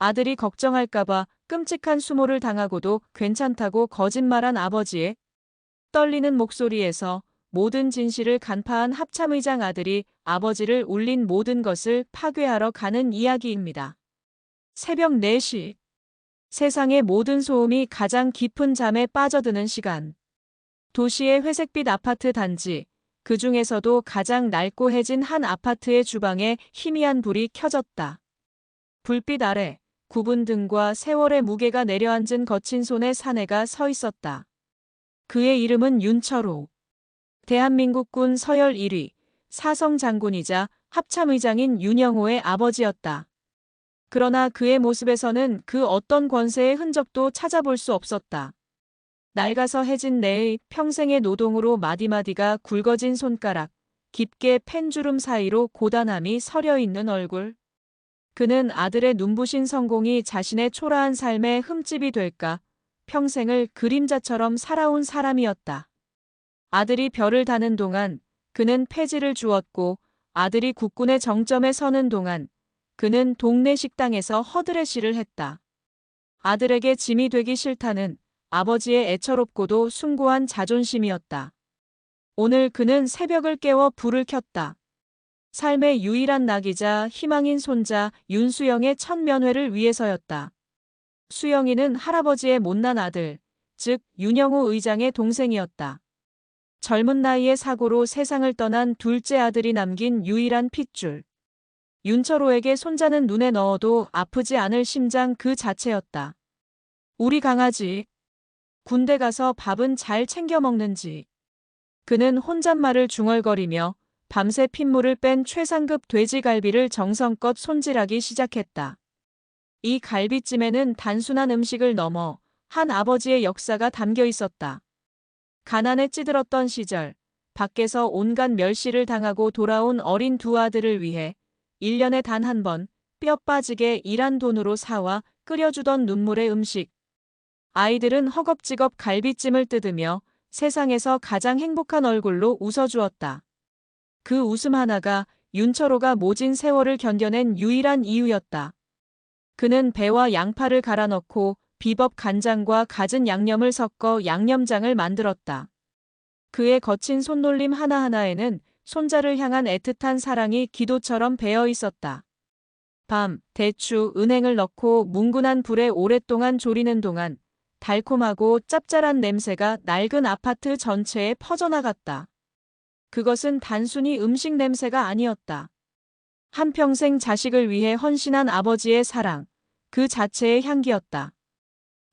아들이 걱정할까봐 끔찍한 수모를 당하고도 괜찮다고 거짓말한 아버지의 떨리는 목소리에서 모든 진실을 간파한 합참의장 아들이 아버지를 울린 모든 것을 파괴하러 가는 이야기입니다. 새벽 4시. 세상의 모든 소음이 가장 깊은 잠에 빠져드는 시간. 도시의 회색빛 아파트 단지, 그 중에서도 가장 낡고해진 한 아파트의 주방에 희미한 불이 켜졌다. 불빛 아래 굽은 등과 세월의 무게가 내려앉은 거친 손에 사내가 서 있었다. 그의 이름은 윤철호. 대한민국군 서열 1위, 사성 장군이자 합참의장인 윤영호의 아버지였다. 그러나 그의 모습에서는 그 어떤 권세의 흔적도 찾아볼 수 없었다. 낡아서 해진 내의 평생의 노동으로 마디마디가 굵어진 손가락, 깊게 펜주름 사이로 고단함이 서려 있는 얼굴. 그는 아들의 눈부신 성공이 자신의 초라한 삶의 흠집이 될까 평생을 그림자처럼 살아온 사람이었다. 아들이 별을 다는 동안 그는 폐지를 주었고 아들이 국군의 정점에 서는 동안 그는 동네 식당에서 허드레시를 했다. 아들에게 짐이 되기 싫다는 아버지의 애처롭고도 숭고한 자존심이었다. 오늘 그는 새벽을 깨워 불을 켰다. 삶의 유일한 낙이자 희망인 손자 윤수영의 첫 면회를 위해서였다. 수영이는 할아버지의 못난 아들, 즉 윤영호 의장의 동생이었다. 젊은 나이에 사고로 세상을 떠난 둘째 아들이 남긴 유일한 핏줄. 윤철호에게 손자는 눈에 넣어도 아프지 않을 심장 그 자체였다. 우리 강아지. 군대 가서 밥은 잘 챙겨 먹는지. 그는 혼잣말을 중얼거리며 밤새 핏물을 뺀 최상급 돼지갈비를 정성껏 손질하기 시작했다. 이 갈비찜에는 단순한 음식을 넘어 한 아버지의 역사가 담겨 있었다. 가난에 찌들었던 시절, 밖에서 온갖 멸시를 당하고 돌아온 어린 두 아들을 위해 1년에 단 한 번 뼈 빠지게 일한 돈으로 사와 끓여주던 눈물의 음식. 아이들은 허겁지겁 갈비찜을 뜯으며 세상에서 가장 행복한 얼굴로 웃어주었다. 그 웃음 하나가 윤철호가 모진 세월을 견뎌낸 유일한 이유였다. 그는 배와 양파를 갈아 넣고 비법 간장과 갖은 양념을 섞어 양념장을 만들었다. 그의 거친 손놀림 하나하나에는 손자를 향한 애틋한 사랑이 기도처럼 배어 있었다. 밤, 대추, 은행을 넣고 뭉근한 불에 오랫동안 조리는 동안 달콤하고 짭짤한 냄새가 낡은 아파트 전체에 퍼져나갔다. 그것은 단순히 음식 냄새가 아니었다. 한평생 자식을 위해 헌신한 아버지의 사랑, 그 자체의 향기였다.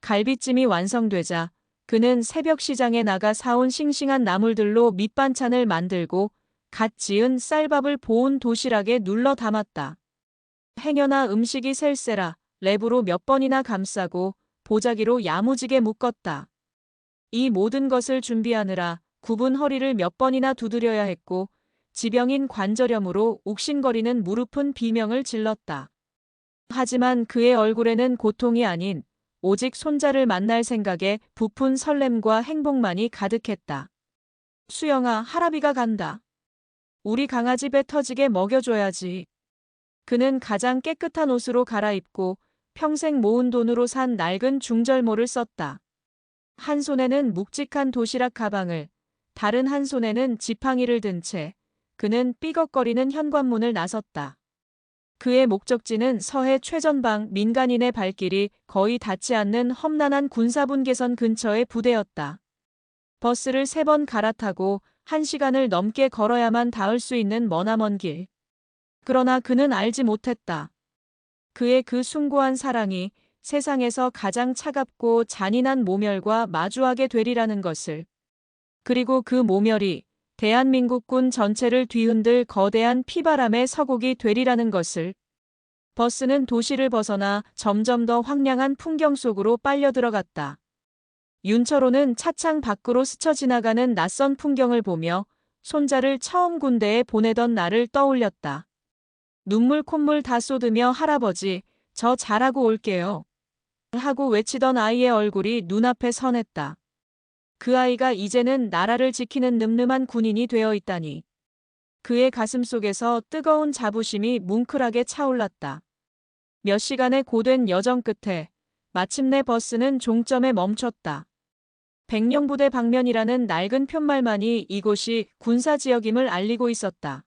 갈비찜이 완성되자 그는 새벽 시장에 나가 사온 싱싱한 나물들로 밑반찬을 만들고 갓 지은 쌀밥을 보온 도시락에 눌러 담았다. 행여나 음식이 셀세라 랩으로 몇 번이나 감싸고 보자기로 야무지게 묶었다. 이 모든 것을 준비하느라 굽은 허리를 몇 번이나 두드려야 했고 지병인 관절염으로 욱신거리는 무릎은 비명을 질렀다. 하지만 그의 얼굴에는 고통이 아닌 오직 손자를 만날 생각에 부푼 설렘과 행복만이 가득했다. 수영아, 할아비가 간다. 우리 강아지 배 터지게 먹여줘야지. 그는 가장 깨끗한 옷으로 갈아입고 평생 모은 돈으로 산 낡은 중절모를 썼다. 한 손에는 묵직한 도시락 가방을, 다른 한 손에는 지팡이를 든 채 그는 삐걱거리는 현관문을 나섰다. 그의 목적지는 서해 최전방 민간인의 발길이 거의 닿지 않는 험난한 군사분계선 근처의 부대였다. 버스를 3번 갈아타고 1시간을 넘게 걸어야만 닿을 수 있는 머나먼 길. 그러나 그는 알지 못했다. 그의 그 숭고한 사랑이 세상에서 가장 차갑고 잔인한 모멸과 마주하게 되리라는 것을. 그리고 그 모멸이 대한민국군 전체를 뒤흔들 거대한 피바람의 서곡이 되리라는 것을. 버스는 도시를 벗어나 점점 더 황량한 풍경 속으로 빨려 들어갔다. 윤철호는 차창 밖으로 스쳐 지나가는 낯선 풍경을 보며 손자를 처음 군대에 보내던 날을 떠올렸다. 눈물 콧물 다 쏟으며 할아버지, 저 잘하고 올게요. 하고 외치던 아이의 얼굴이 눈앞에 선했다. 그 아이가 이제는 나라를 지키는 늠름한 군인이 되어 있다니. 그의 가슴 속에서 뜨거운 자부심이 뭉클하게 차올랐다. 몇 시간의 고된 여정 끝에 마침내 버스는 종점에 멈췄다. 백령부대 방면이라는 낡은 푯말만이 이곳이 군사지역임을 알리고 있었다.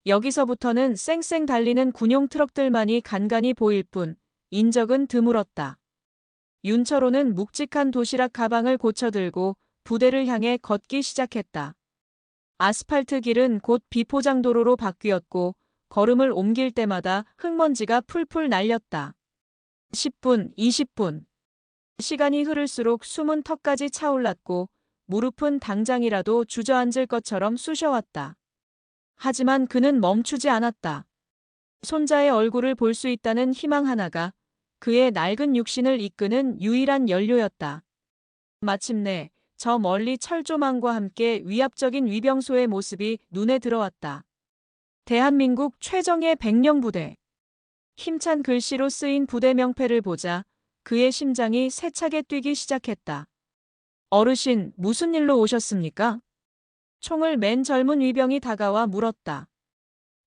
여기서부터는 쌩쌩 달리는 군용 트럭들만이 간간히 보일 뿐 인적은 드물었다. 윤철호는 묵직한 도시락 가방을 고쳐들고 부대를 향해 걷기 시작했다. 아스팔트 길은 곧 비포장도로로 바뀌었고 걸음을 옮길 때마다 흙먼지가 풀풀 날렸다. 10분, 20분. 시간이 흐를수록 숨은 턱까지 차올랐고 무릎은 당장이라도 주저앉을 것처럼 쑤셔왔다. 하지만 그는 멈추지 않았다. 손자의 얼굴을 볼 수 있다는 희망 하나가 그의 낡은 육신을 이끄는 유일한 연료였다. 마침내 저 멀리 철조망과 함께 위압적인 위병소의 모습이 눈에 들어왔다. 대한민국 최정예 백령부대. 힘찬 글씨로 쓰인 부대 명패를 보자 그의 심장이 세차게 뛰기 시작했다. 어르신, 무슨 일로 오셨습니까? 총을 맨 젊은 위병이 다가와 물었다.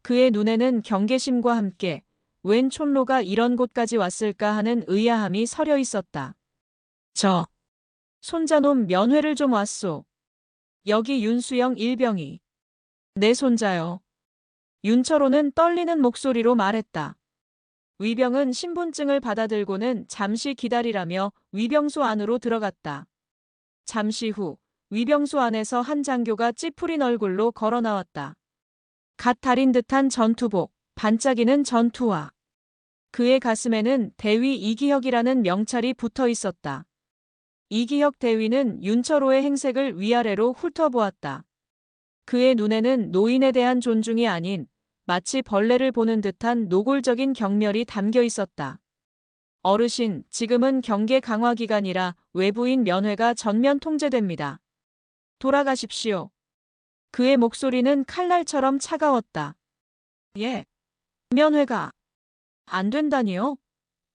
그의 눈에는 경계심과 함께 웬 촌로가 이런 곳까지 왔을까 하는 의아함이 서려 있었다. 저 손자놈 면회를 좀 왔소. 여기 윤수영 일병이. 내 손자요. 윤철호는 떨리는 목소리로 말했다. 위병은 신분증을 받아들고는 잠시 기다리라며 위병소 안으로 들어갔다. 잠시 후 위병소 안에서 한 장교가 찌푸린 얼굴로 걸어 나왔다. 갓 달인 듯한 전투복, 반짝이는 전투화. 그의 가슴에는 대위 이기혁이라는 명찰이 붙어 있었다. 이기혁 대위는 윤철호의 행색을 위아래로 훑어보았다. 그의 눈에는 노인에 대한 존중이 아닌 마치 벌레를 보는 듯한 노골적인 경멸이 담겨 있었다. 어르신, 지금은 경계 강화 기간이라 외부인 면회가 전면 통제됩니다. 돌아가십시오. 그의 목소리는 칼날처럼 차가웠다. 예. 면회가 안 된다니요?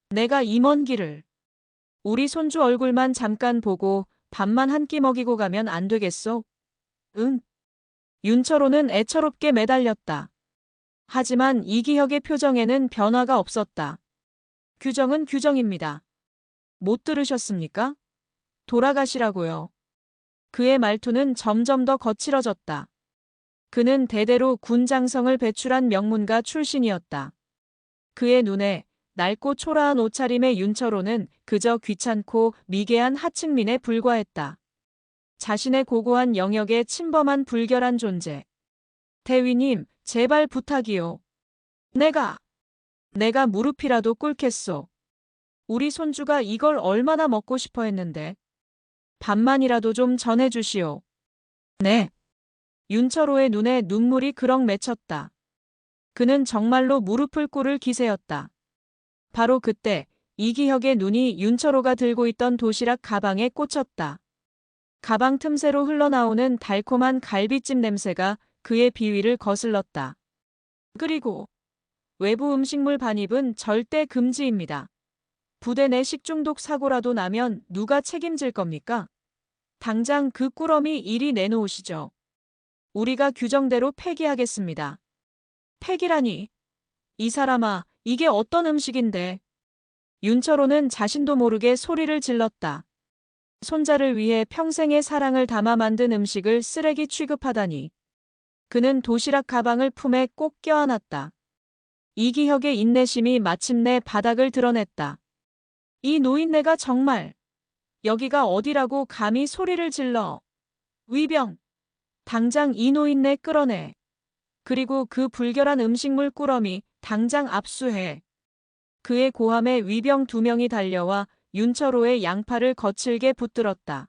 내가 이 먼 길을. 우리 손주 얼굴만 잠깐 보고 밥만 한 끼 먹이고 가면 안 되겠소? 응. 윤철호는 애처롭게 매달렸다. 하지만 이기혁의 표정에는 변화가 없었다. 규정은 규정입니다. 못 들으셨습니까? 돌아가시라고요. 그의 말투는 점점 더 거칠어졌다. 그는 대대로 군장성을 배출한 명문가 출신이었다. 그의 눈에 낡고 초라한 옷차림의 윤철호는 그저 귀찮고 미개한 하층민에 불과했다. 자신의 고고한 영역에 침범한 불결한 존재. 대위님, 제발 부탁이요. 내가 무릎이라도 꿇겠소. 우리 손주가 이걸 얼마나 먹고 싶어 했는데. 밥만이라도 좀 전해주시오. 네. 윤철호의 눈에 눈물이 그럭 맺혔다. 그는 정말로 무릎을 꿇을 기세였다. 바로 그때 이기혁의 눈이 윤철호가 들고 있던 도시락 가방에 꽂혔다. 가방 틈새로 흘러나오는 달콤한 갈비찜 냄새가 그의 비위를 거슬렀다. 그리고 외부 음식물 반입은 절대 금지입니다. 부대 내 식중독 사고라도 나면 누가 책임질 겁니까? 당장 그 꾸러미 이리 내놓으시죠. 우리가 규정대로 폐기하겠습니다. 폐기라니. 이 사람아, 이게 어떤 음식인데. 윤철호는 자신도 모르게 소리를 질렀다. 손자를 위해 평생의 사랑을 담아 만든 음식을 쓰레기 취급하다니. 그는 도시락 가방을 품에 꼭 껴안았다. 이기혁의 인내심이 마침내 바닥을 드러냈다. 이 노인네가 정말 여기가 어디라고 감히 소리를 질러. 위병, 당장 이 노인네 끌어내. 그리고 그 불결한 음식물 꾸러미 당장 압수해. 그의 고함에 위병 2명이 달려와 윤철호의 양팔을 거칠게 붙들었다.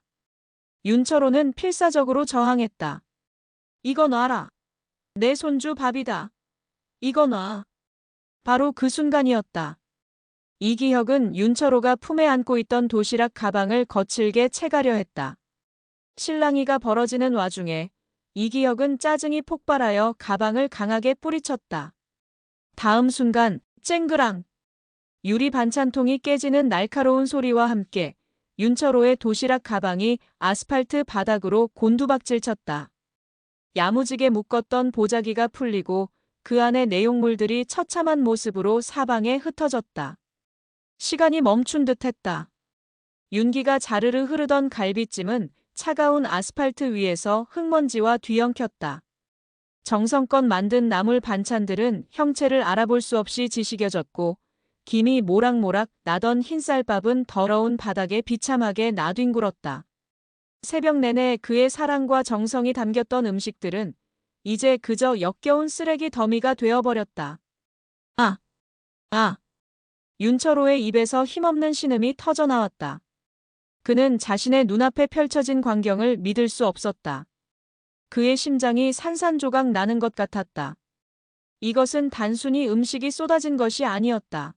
윤철호는 필사적으로 저항했다. 이거 놔라. 내 손주 밥이다. 이거 놔. 바로 그 순간이었다. 이기혁은 윤철호가 품에 안고 있던 도시락 가방을 거칠게 채가려 했다. 실랑이가 벌어지는 와중에 이기혁은 짜증이 폭발하여 가방을 강하게 뿌리쳤다. 다음 순간 쨍그랑 유리 반찬통이 깨지는 날카로운 소리와 함께 윤철호의 도시락 가방이 아스팔트 바닥으로 곤두박질 쳤다. 야무지게 묶었던 보자기가 풀리고 그 안의 내용물들이 처참한 모습으로 사방에 흩어졌다. 시간이 멈춘 듯했다. 윤기가 자르르 흐르던 갈비찜은 차가운 아스팔트 위에서 흙먼지와 뒤엉켰다. 정성껏 만든 나물 반찬들은 형체를 알아볼 수 없이 지식여졌고 김이 모락모락 나던 흰쌀밥은 더러운 바닥에 비참하게 나뒹굴었다. 새벽 내내 그의 사랑과 정성이 담겼던 음식들은 이제 그저 역겨운 쓰레기 더미가 되어버렸다. 아! 아! 윤철호의 입에서 힘없는 신음이 터져나왔다. 그는 자신의 눈앞에 펼쳐진 광경을 믿을 수 없었다. 그의 심장이 산산조각 나는 것 같았다. 이것은 단순히 음식이 쏟아진 것이 아니었다.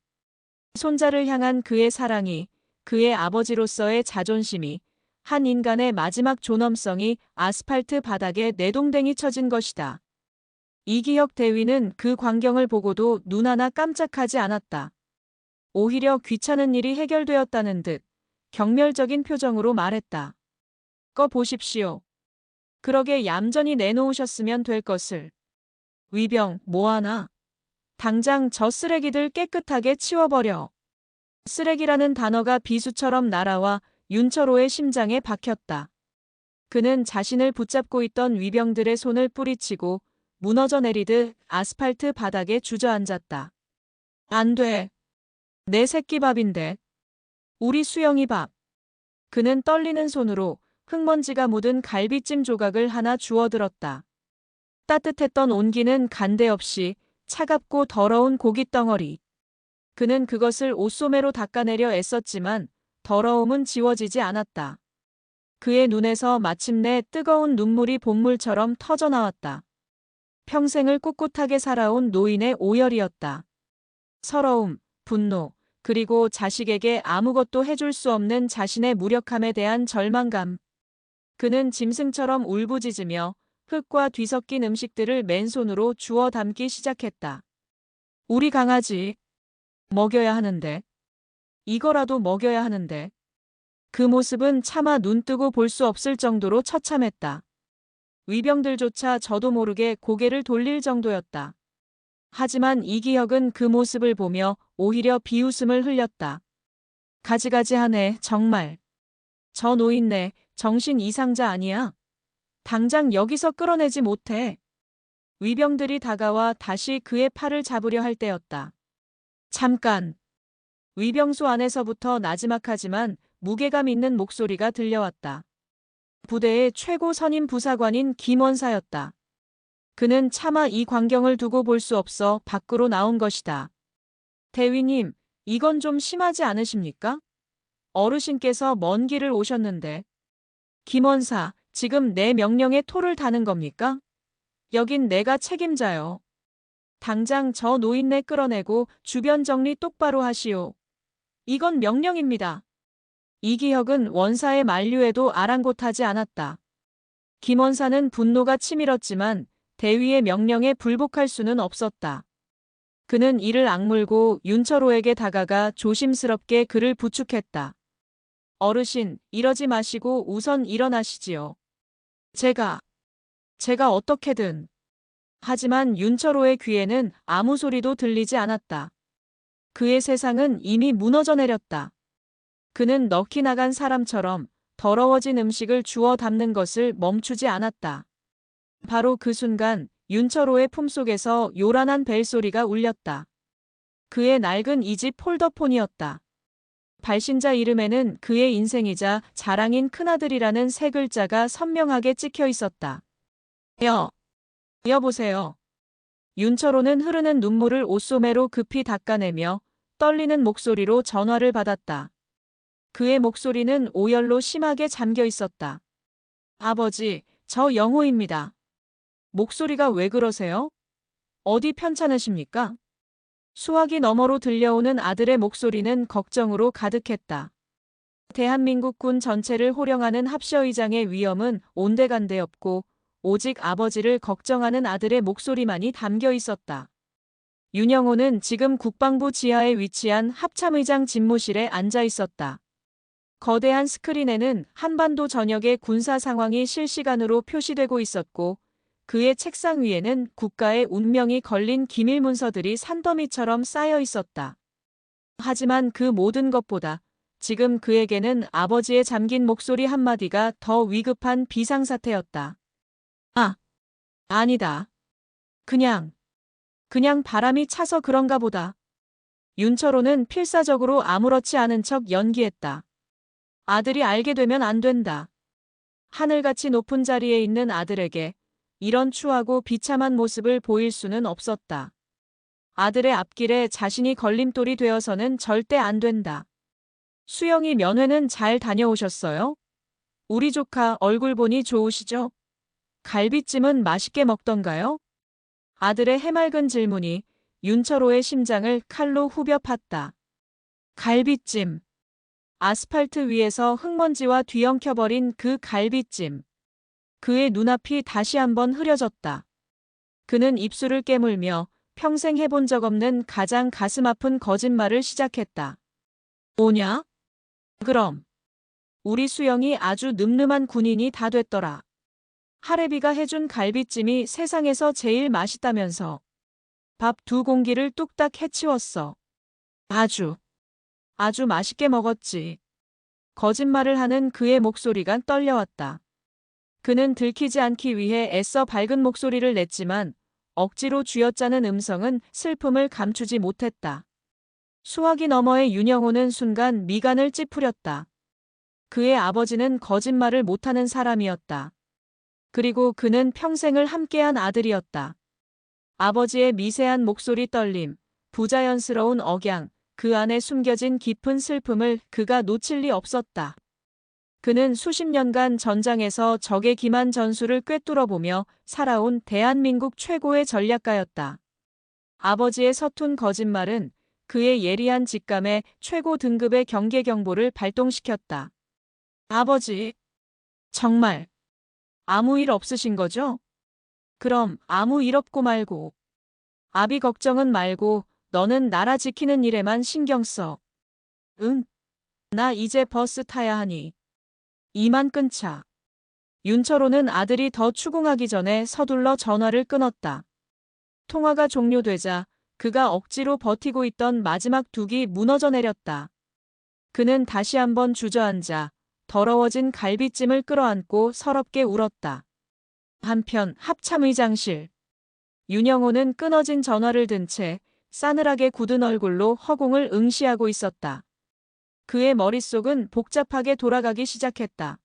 손자를 향한 그의 사랑이, 그의 아버지로서의 자존심이, 한 인간의 마지막 존엄성이 아스팔트 바닥에 내동댕이 쳐진 것이다. 이기혁 대위는 그 광경을 보고도 눈 하나 깜짝하지 않았다. 오히려 귀찮은 일이 해결되었다는 듯 경멸적인 표정으로 말했다. 꺼 보십시오. 그러게 얌전히 내놓으셨으면 될 것을. 위병, 뭐하나? 당장 저 쓰레기들 깨끗하게 치워버려. 쓰레기라는 단어가 비수처럼 날아와 윤철호의 심장에 박혔다. 그는 자신을 붙잡고 있던 위병들의 손을 뿌리치고 무너져 내리듯 아스팔트 바닥에 주저앉았다. 안 돼. 내 새끼 밥인데. 우리 수영이 밥. 그는 떨리는 손으로 흙먼지가 묻은 갈비찜 조각을 하나 주워들었다. 따뜻했던 온기는 간데 없이 차갑고 더러운 고깃덩어리. 그는 그것을 옷소매로 닦아내려 애썼지만 더러움은 지워지지 않았다. 그의 눈에서 마침내 뜨거운 눈물이 본물처럼 터져나왔다. 평생을 꿋꿋하게 살아온 노인의 오열이었다. 서러움, 분노, 그리고 자식에게 아무것도 해줄 수 없는 자신의 무력함에 대한 절망감. 그는 짐승처럼 울부짖으며 흙과 뒤섞인 음식들을 맨손으로 주워 담기 시작했다. 우리 강아지. 먹여야 하는데. 이거라도 먹여야 하는데. 그 모습은 차마 눈뜨고 볼 수 없을 정도로 처참했다. 위병들조차 저도 모르게 고개를 돌릴 정도였다. 하지만 이기혁은 그 모습을 보며 오히려 비웃음을 흘렸다. 가지가지하네, 정말. 저 노인네, 정신 이상자 아니야? 당장 여기서 끌어내지 못해. 위병들이 다가와 다시 그의 팔을 잡으려 할 때였다. 잠깐. 위병소 안에서부터 나지막하지만 무게감 있는 목소리가 들려왔다. 부대의 최고 선임 부사관인 김원사였다. 그는 차마 이 광경을 두고 볼 수 없어 밖으로 나온 것이다. 대위님, 이건 좀 심하지 않으십니까? 어르신께서 먼 길을 오셨는데. 김원사, 지금 내 명령에 토를 다는 겁니까? 여긴 내가 책임자요. 당장 저 노인네 끌어내고 주변 정리 똑바로 하시오. 이건 명령입니다. 이기혁은 원사의 만류에도 아랑곳하지 않았다. 김원사는 분노가 치밀었지만 대위의 명령에 불복할 수는 없었다. 그는 이를 악물고 윤철호에게 다가가 조심스럽게 그를 부축했다. 어르신, 이러지 마시고 우선 일어나시지요. 제가 어떻게든. 하지만 윤철호의 귀에는 아무 소리도 들리지 않았다. 그의 세상은 이미 무너져 내렸다. 그는 넋이 나간 사람처럼 더러워진 음식을 주워 담는 것을 멈추지 않았다. 바로 그 순간 윤철호의 품속에서 요란한 벨소리가 울렸다. 그의 낡은 이집 폴더폰이었다. 발신자 이름에는 그의 인생이자 자랑인 큰아들이라는 세 글자가 선명하게 찍혀 있었다. 여보세요. 윤철호는 흐르는 눈물을 옷소매로 급히 닦아내며 떨리는 목소리로 전화를 받았다. 그의 목소리는 오열로 심하게 잠겨 있었다. 아버지, 저 영호입니다. 목소리가 왜 그러세요? 어디 편찮으십니까? 수화기 너머로 들려오는 아들의 목소리는 걱정으로 가득했다. 대한민국 군 전체를 호령하는 합셔의장의 위엄은 온데간데 없고 오직 아버지를 걱정하는 아들의 목소리만이 담겨 있었다. 윤영호는 지금 국방부 지하에 위치한 합참의장 집무실에 앉아 있었다. 거대한 스크린에는 한반도 전역의 군사 상황이 실시간으로 표시되고 있었고 그의 책상 위에는 국가의 운명이 걸린 기밀 문서들이 산더미처럼 쌓여 있었다. 하지만 그 모든 것보다 지금 그에게는 아버지의 잠긴 목소리 한마디가 더 위급한 비상사태였다. 아, 아니다. 그냥 바람이 차서 그런가 보다. 윤철호는 필사적으로 아무렇지 않은 척 연기했다. 아들이 알게 되면 안 된다. 하늘같이 높은 자리에 있는 아들에게 이런 추하고 비참한 모습을 보일 수는 없었다. 아들의 앞길에 자신이 걸림돌이 되어서는 절대 안 된다. 수영이 면회는 잘 다녀오셨어요? 우리 조카 얼굴 보니 좋으시죠? 갈비찜은 맛있게 먹던가요? 아들의 해맑은 질문이 윤철호의 심장을 칼로 후벼 팠다. 갈비찜. 아스팔트 위에서 흙먼지와 뒤엉켜버린 그 갈비찜. 그의 눈앞이 다시 한번 흐려졌다. 그는 입술을 깨물며 평생 해본 적 없는 가장 가슴 아픈 거짓말을 시작했다. 뭐냐? 그럼. 우리 수영이 아주 늠름한 군인이 다 됐더라. 할애비가 해준 갈비찜이 세상에서 제일 맛있다면서. 밥 2공기를 뚝딱 해치웠어. 아주 맛있게 먹었지. 거짓말을 하는 그의 목소리가 떨려왔다. 그는 들키지 않기 위해 애써 밝은 목소리를 냈지만 억지로 쥐어짜는 음성은 슬픔을 감추지 못했다. 수화기 너머의 윤영호는 순간 미간을 찌푸렸다. 그의 아버지는 거짓말을 못하는 사람이었다. 그리고 그는 평생을 함께한 아들이었다. 아버지의 미세한 목소리 떨림, 부자연스러운 억양, 그 안에 숨겨진 깊은 슬픔을 그가 놓칠 리 없었다. 그는 수십 년간 전장에서 적의 기만 전술을 꿰뚫어보며 살아온 대한민국 최고의 전략가였다. 아버지의 서툰 거짓말은 그의 예리한 직감에 최고 등급의 경계 경보를 발동시켰다. 아버지, 정말 아무 일 없으신 거죠? 그럼 아무 일 없고 말고. 아비 걱정은 말고 너는 나라 지키는 일에만 신경 써. 응? 나 이제 버스 타야 하니. 이만 끊자. 윤철호는 아들이 더 추궁하기 전에 서둘러 전화를 끊었다. 통화가 종료되자 그가 억지로 버티고 있던 마지막 둑이 무너져 내렸다. 그는 다시 한번 주저앉아 더러워진 갈비찜을 끌어안고 서럽게 울었다. 한편 합참의장실. 윤영호는 끊어진 전화를 든 채 싸늘하게 굳은 얼굴로 허공을 응시하고 있었다. 그의 머릿속은 복잡하게 돌아가기 시작했다.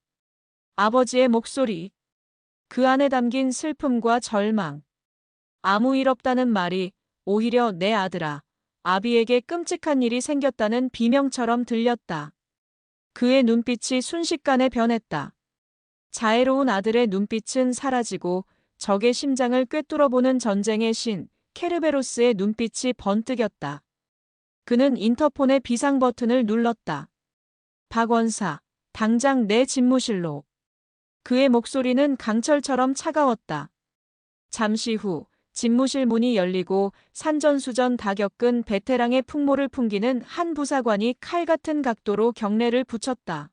아버지의 목소리. 그 안에 담긴 슬픔과 절망. 아무 일 없다는 말이 오히려 내 아들아, 아비에게 끔찍한 일이 생겼다는 비명처럼 들렸다. 그의 눈빛이 순식간에 변했다. 자애로운 아들의 눈빛은 사라지고 적의 심장을 꿰뚫어보는 전쟁의 신, 케르베로스의 눈빛이 번뜩였다. 그는 인터폰의 비상 버튼을 눌렀다. 박원사, 당장 내 집무실로. 그의 목소리는 강철처럼 차가웠다. 잠시 후 집무실 문이 열리고 산전수전 다 겪은 베테랑의 풍모를 풍기는 한 부사관이 칼 같은 각도로 경례를 붙였다.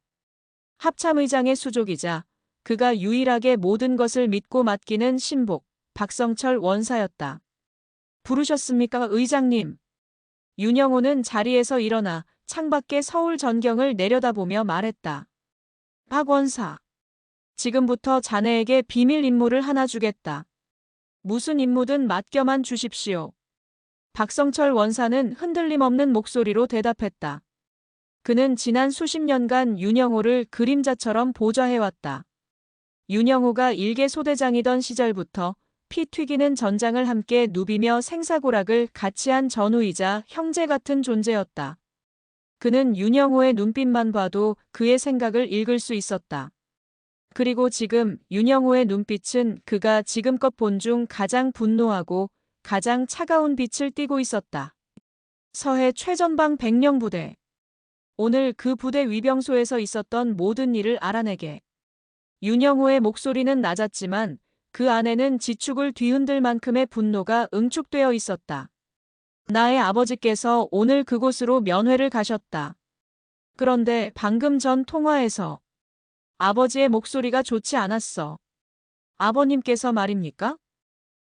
합참의장의 수족이자 그가 유일하게 모든 것을 믿고 맡기는 신복, 박성철 원사였다. 부르셨습니까, 의장님? 윤영호는 자리에서 일어나 창밖의 서울 전경을 내려다보며 말했다. 박 원사. 지금부터 자네에게 비밀 임무를 하나 주겠다. 무슨 임무든 맡겨만 주십시오. 박성철 원사는 흔들림 없는 목소리로 대답했다. 그는 지난 수십 년간 윤영호를 그림자처럼 보좌해왔다. 윤영호가 일개 소대장이던 시절부터 피 튀기는 전장을 함께 누비며 생사고락을 같이 한 전우이자 형제 같은 존재였다. 그는 윤영호의 눈빛만 봐도 그의 생각을 읽을 수 있었다. 그리고 지금 윤영호의 눈빛은 그가 지금껏 본 중 가장 분노하고 가장 차가운 빛을 띠고 있었다. 서해 최전방 백령 부대. 오늘 그 부대 위병소에서 있었던 모든 일을 알아내게. 윤영호의 목소리는 낮았지만 그 안에는 지축을 뒤흔들 만큼의 분노가 응축되어 있었다. 나의 아버지께서 오늘 그곳으로 면회를 가셨다. 그런데 방금 전 통화에서 아버지의 목소리가 좋지 않았어. 아버님께서 말입니까?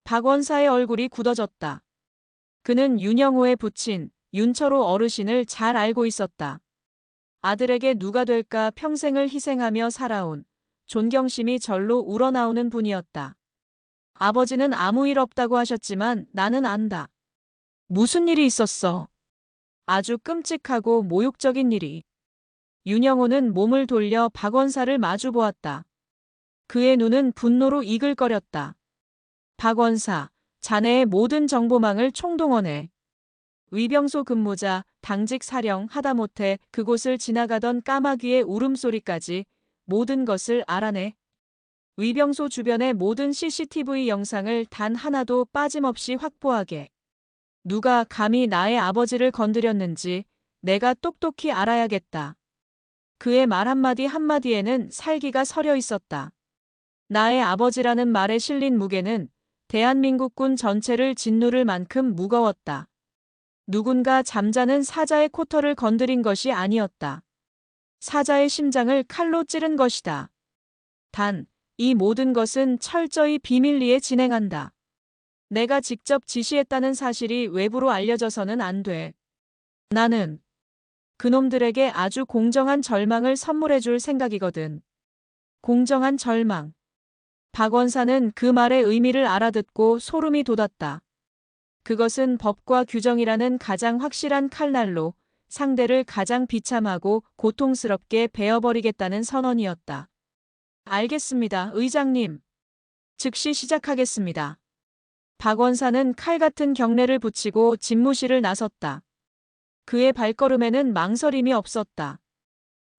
박원사의 얼굴이 굳어졌다. 그는 윤영호의 부친 윤철호 어르신을 잘 알고 있었다. 아들에게 누가 될까 평생을 희생하며 살아온 존경심이 절로 우러나오는 분이었다. 아버지는 아무 일 없다고 하셨지만 나는 안다. 무슨 일이 있었어? 아주 끔찍하고 모욕적인 일이. 윤영호는 몸을 돌려 박원사를 마주보았다. 그의 눈은 분노로 이글거렸다. 박원사, 자네의 모든 정보망을 총동원해. 위병소 근무자, 당직 사령 하다못해 그곳을 지나가던 까마귀의 울음소리까지 모든 것을 알아내. 위병소 주변의 모든 CCTV 영상을 단 하나도 빠짐없이 확보하게. 누가 감히 나의 아버지를 건드렸는지 내가 똑똑히 알아야겠다. 그의 말 한마디 한마디에는 살기가 서려 있었다. 나의 아버지라는 말에 실린 무게는 대한민국군 전체를 짓누를 만큼 무거웠다. 누군가 잠자는 사자의 코털을 건드린 것이 아니었다. 사자의 심장을 칼로 찌른 것이다. 단, 이 모든 것은 철저히 비밀리에 진행한다. 내가 직접 지시했다는 사실이 외부로 알려져서는 안 돼. 나는 그놈들에게 아주 공정한 절망을 선물해 줄 생각이거든. 공정한 절망. 박원사는 그 말의 의미를 알아듣고 소름이 돋았다. 그것은 법과 규정이라는 가장 확실한 칼날로 상대를 가장 비참하고 고통스럽게 베어버리겠다는 선언이었다. 알겠습니다, 의장님. 즉시 시작하겠습니다. 박원사는 칼 같은 경례를 붙이고 집무실을 나섰다. 그의 발걸음에는 망설임이 없었다.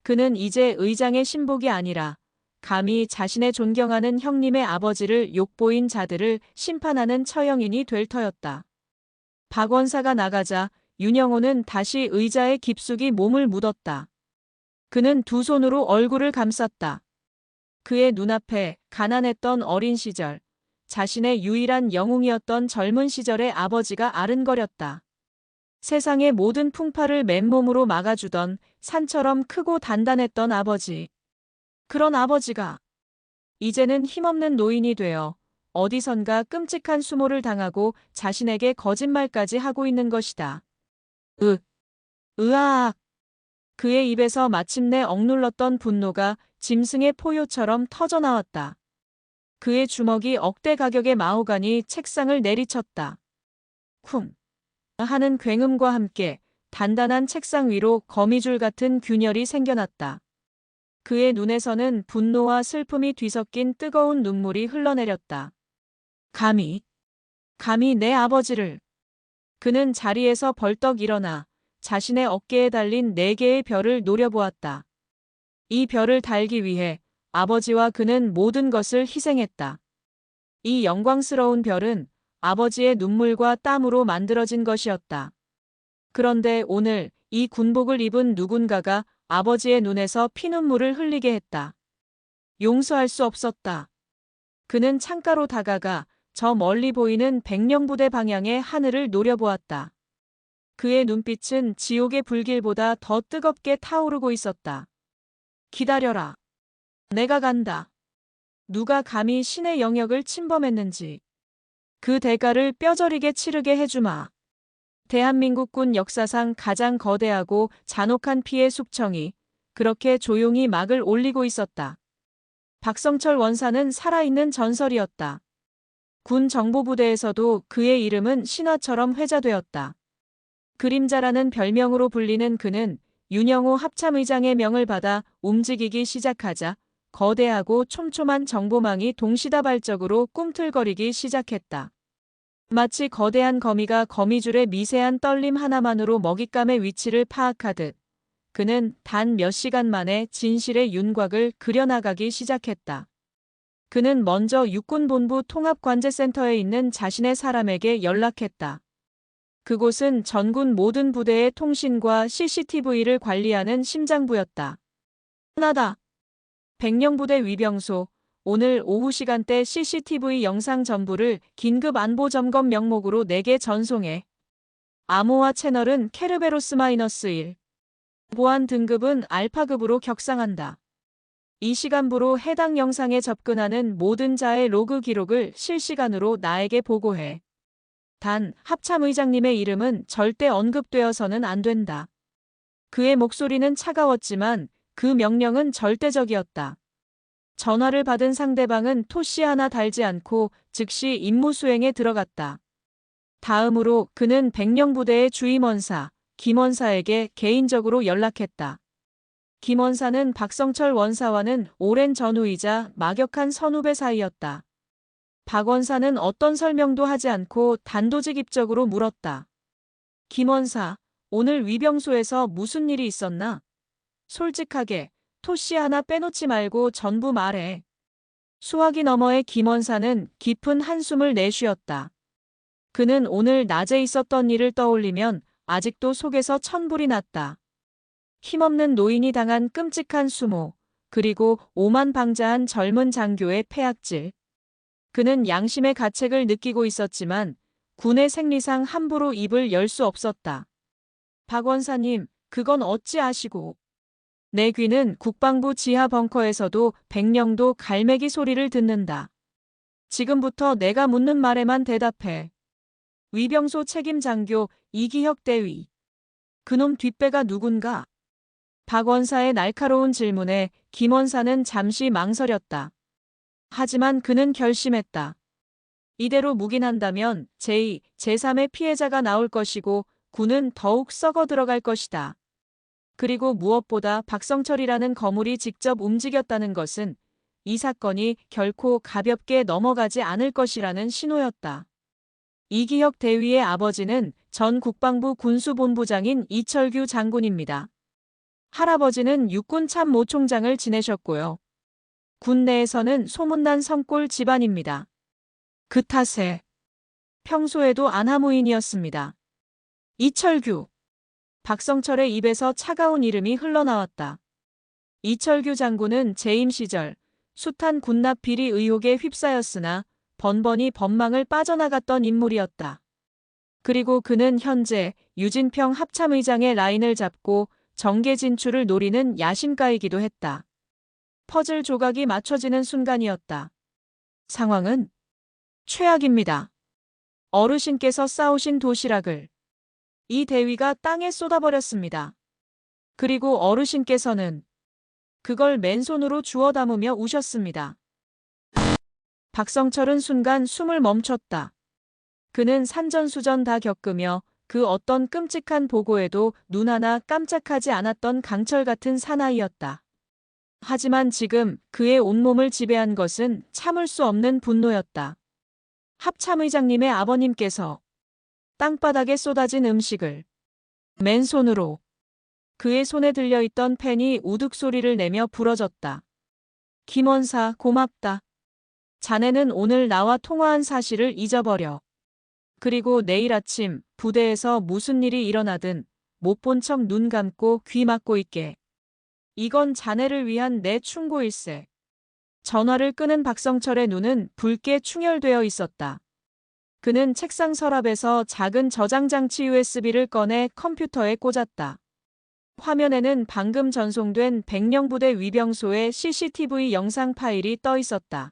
그는 이제 의장의 신복이 아니라 감히 자신의 존경하는 형님의 아버지를 욕보인 자들을 심판하는 처형인이 될 터였다. 박원사가 나가자 윤영호는 다시 의자에 깊숙이 몸을 묻었다. 그는 두 손으로 얼굴을 감쌌다. 그의 눈앞에 가난했던 어린 시절, 자신의 유일한 영웅이었던 젊은 시절의 아버지가 아른거렸다. 세상의 모든 풍파를 맨몸으로 막아주던 산처럼 크고 단단했던 아버지. 그런 아버지가 이제는 힘없는 노인이 되어 어디선가 끔찍한 수모를 당하고 자신에게 거짓말까지 하고 있는 것이다. 으아악. 그의 입에서 마침내 억눌렀던 분노가 짐승의 포효처럼 터져나왔다. 그의 주먹이 억대 가격의 마호가니 책상을 내리쳤다. 쿵 하는 굉음과 함께 단단한 책상 위로 거미줄 같은 균열이 생겨났다. 그의 눈에서는 분노와 슬픔이 뒤섞인 뜨거운 눈물이 흘러내렸다. 감히 내 아버지를. 그는 자리에서 벌떡 일어나 자신의 어깨에 달린 4개의 별을 노려보았다. 이 별을 달기 위해 아버지와 그는 모든 것을 희생했다. 이 영광스러운 별은 아버지의 눈물과 땀으로 만들어진 것이었다. 그런데 오늘 이 군복을 입은 누군가가 아버지의 눈에서 피눈물을 흘리게 했다. 용서할 수 없었다. 그는 창가로 다가가 저 멀리 보이는 백령부대 방향의 하늘을 노려보았다. 그의 눈빛은 지옥의 불길보다 더 뜨겁게 타오르고 있었다. 기다려라. 내가 간다. 누가 감히 신의 영역을 침범했는지 그 대가를 뼈저리게 치르게 해주마. 대한민국군 역사상 가장 거대하고 잔혹한 피해 숙청이 그렇게 조용히 막을 올리고 있었다. 박성철 원사는 살아있는 전설이었다. 군 정보부대에서도 그의 이름은 신화처럼 회자되었다. 그림자라는 별명으로 불리는 그는 윤영호 합참의장의 명을 받아 움직이기 시작하자 거대하고 촘촘한 정보망이 동시다발적으로 꿈틀거리기 시작했다. 마치 거대한 거미가 거미줄의 미세한 떨림 하나만으로 먹잇감의 위치를 파악하듯 그는 단 몇 시간 만에 진실의 윤곽을 그려나가기 시작했다. 그는 먼저 육군본부 통합관제센터에 있는 자신의 사람에게 연락했다. 그곳은 전군 모든 부대의 통신과 CCTV를 관리하는 심장부였다. 하나다. 백령부대 위병소. 오늘 오후 시간대 CCTV 영상 전부를 긴급 안보 점검 명목으로 4개 전송해. 암호화 채널은 케르베로스-1. 보안 등급은 알파급으로 격상한다. 이 시간부로 해당 영상에 접근하는 모든 자의 로그 기록을 실시간으로 나에게 보고해. 단, 합참의장님의 이름은 절대 언급되어서는 안 된다. 그의 목소리는 차가웠지만 그 명령은 절대적이었다. 전화를 받은 상대방은 토시 하나 달지 않고 즉시 임무 수행에 들어갔다. 다음으로 그는 백령부대의 주임원사, 김원사에게 개인적으로 연락했다. 김원사는 박성철 원사와는 오랜 전우이자 막역한 선후배 사이였다. 박 원사는 어떤 설명도 하지 않고 단도직입적으로 물었다. 김원사, 오늘 위병소에서 무슨 일이 있었나? 솔직하게, 토씨 하나 빼놓지 말고 전부 말해. 수화기 너머의 김원사는 깊은 한숨을 내쉬었다. 그는 오늘 낮에 있었던 일을 떠올리면 아직도 속에서 천불이 났다. 힘없는 노인이 당한 끔찍한 수모, 그리고 오만방자한 젊은 장교의 폐악질. 그는 양심의 가책을 느끼고 있었지만 군의 생리상 함부로 입을 열 수 없었다. 박 원사님, 그건 어찌 아시고. 내 귀는 국방부 지하 벙커에서도 백령도 갈매기 소리를 듣는다. 지금부터 내가 묻는 말에만 대답해. 위병소 책임 장교 이기혁 대위. 그놈 뒷배가 누군가? 박 원사의 날카로운 질문에 김 원사는 잠시 망설였다. 하지만 그는 결심했다. 이대로 묵인한다면 제2, 제3의 피해자가 나올 것이고 군은 더욱 썩어 들어갈 것이다. 그리고 무엇보다 박성철이라는 거물이 직접 움직였다는 것은 이 사건이 결코 가볍게 넘어가지 않을 것이라는 신호였다. 이기혁 대위의 아버지는 전 국방부 군수본부장인 이철규 장군입니다. 할아버지는 육군 참모총장을 지내셨고요. 군 내에서는 소문난 성골 집안입니다. 그 탓에 평소에도 안하무인이었습니다. 이철규. 박성철의 입에서 차가운 이름이 흘러나왔다. 이철규 장군은 재임 시절 숱한 군납 비리 의혹에 휩싸였으나 번번이 법망을 빠져나갔던 인물이었다. 그리고 그는 현재 유진평 합참의장의 라인을 잡고 정계 진출을 노리는 야심가이기도 했다. 퍼즐 조각이 맞춰지는 순간이었다. 상황은 최악입니다. 어르신께서 싸우신 도시락을 이 대위가 땅에 쏟아버렸습니다. 그리고 어르신께서는 그걸 맨손으로 주워 담으며 우셨습니다. 박성철은 순간 숨을 멈췄다. 그는 산전수전 다 겪으며 그 어떤 끔찍한 보고에도 눈 하나 깜짝하지 않았던 강철 같은 사나이였다. 하지만 지금 그의 온몸을 지배한 것은 참을 수 없는 분노였다. 합참의장님의 아버님께서 땅바닥에 쏟아진 음식을 맨손으로 그의 손에 들려있던 펜이 우득 소리를 내며 부러졌다. 김원사 고맙다. 자네는 오늘 나와 통화한 사실을 잊어버려. 그리고 내일 아침 부대에서 무슨 일이 일어나든 못 본 척 눈 감고 귀 막고 있게. 이건 자네를 위한 내 충고일세. 전화를 끄는 박성철의 눈은 붉게 충혈되어 있었다. 그는 책상 서랍에서 작은 저장장치 USB를 꺼내 컴퓨터에 꽂았다. 화면에는 방금 전송된 백령부대 위병소의 CCTV 영상 파일이 떠 있었다.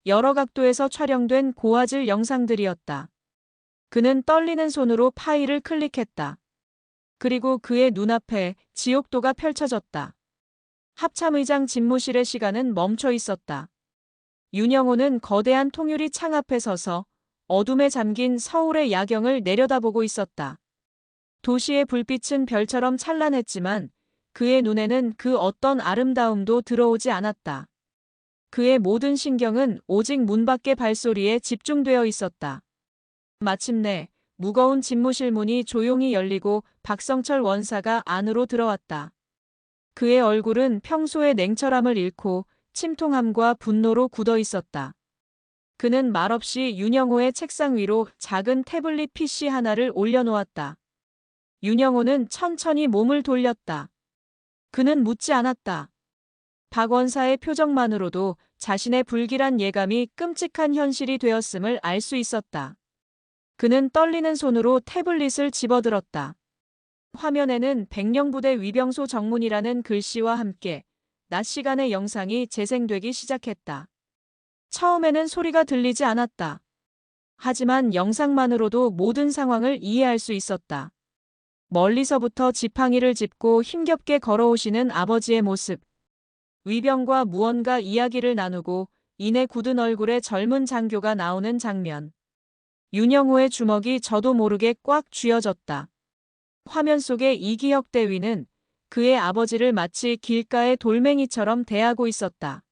여러 각도에서 촬영된 고화질 영상들이었다. 그는 떨리는 손으로 파일을 클릭했다. 그리고 그의 눈앞에 지옥도가 펼쳐졌다. 합참의장 집무실의 시간은 멈춰 있었다. 윤영호는 거대한 통유리 창 앞에 서서 어둠에 잠긴 서울의 야경을 내려다보고 있었다. 도시의 불빛은 별처럼 찬란했지만 그의 눈에는 그 어떤 아름다움도 들어오지 않았다. 그의 모든 신경은 오직 문 밖의 발소리에 집중되어 있었다. 마침내 무거운 집무실 문이 조용히 열리고 박성철 원사가 안으로 들어왔다. 그의 얼굴은 평소의 냉철함을 잃고 침통함과 분노로 굳어 있었다. 그는 말없이 윤영호의 책상 위로 작은 태블릿 PC 하나를 올려놓았다. 윤영호는 천천히 몸을 돌렸다. 그는 묻지 않았다. 박 원사의 표정만으로도 자신의 불길한 예감이 끔찍한 현실이 되었음을 알 수 있었다. 그는 떨리는 손으로 태블릿을 집어들었다. 화면에는 백령부대 위병소 정문이라는 글씨와 함께 낮 시간의 영상이 재생되기 시작했다. 처음에는 소리가 들리지 않았다. 하지만 영상만으로도 모든 상황을 이해할 수 있었다. 멀리서부터 지팡이를 짚고 힘겹게 걸어오시는 아버지의 모습. 위병과 무언가 이야기를 나누고 이내 굳은 얼굴에 젊은 장교가 나오는 장면. 윤영호의 주먹이 저도 모르게 꽉 쥐어졌다. 화면 속의 이기혁 대위는 그의 아버지를 마치 길가의 돌멩이처럼 대하고 있었다.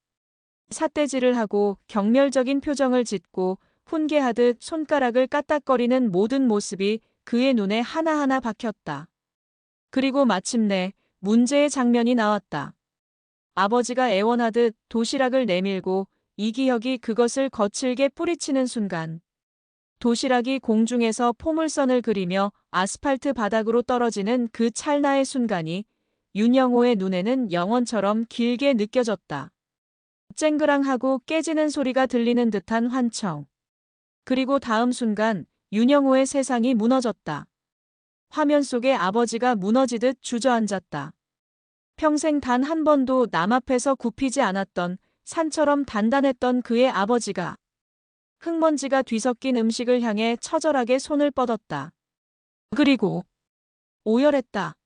삿대질을 하고 경멸적인 표정을 짓고 훈계하듯 손가락을 까딱거리는 모든 모습이 그의 눈에 하나하나 박혔다. 그리고 마침내 문제의 장면이 나왔다. 아버지가 애원하듯 도시락을 내밀고 이기혁이 그것을 거칠게 뿌리치는 순간 도시락이 공중에서 포물선을 그리며 아스팔트 바닥으로 떨어지는 그 찰나의 순간이 윤영호의 눈에는 영원처럼 길게 느껴졌다. 쨍그랑하고 깨지는 소리가 들리는 듯한 환청. 그리고 다음 순간 윤영호의 세상이 무너졌다. 화면 속에 아버지가 무너지듯 주저앉았다. 평생 단 한 번도 남 앞에서 굽히지 않았던 산처럼 단단했던 그의 아버지가 흙먼지가 뒤섞인 음식을 향해 처절하게 손을 뻗었다. 그리고 오열했다.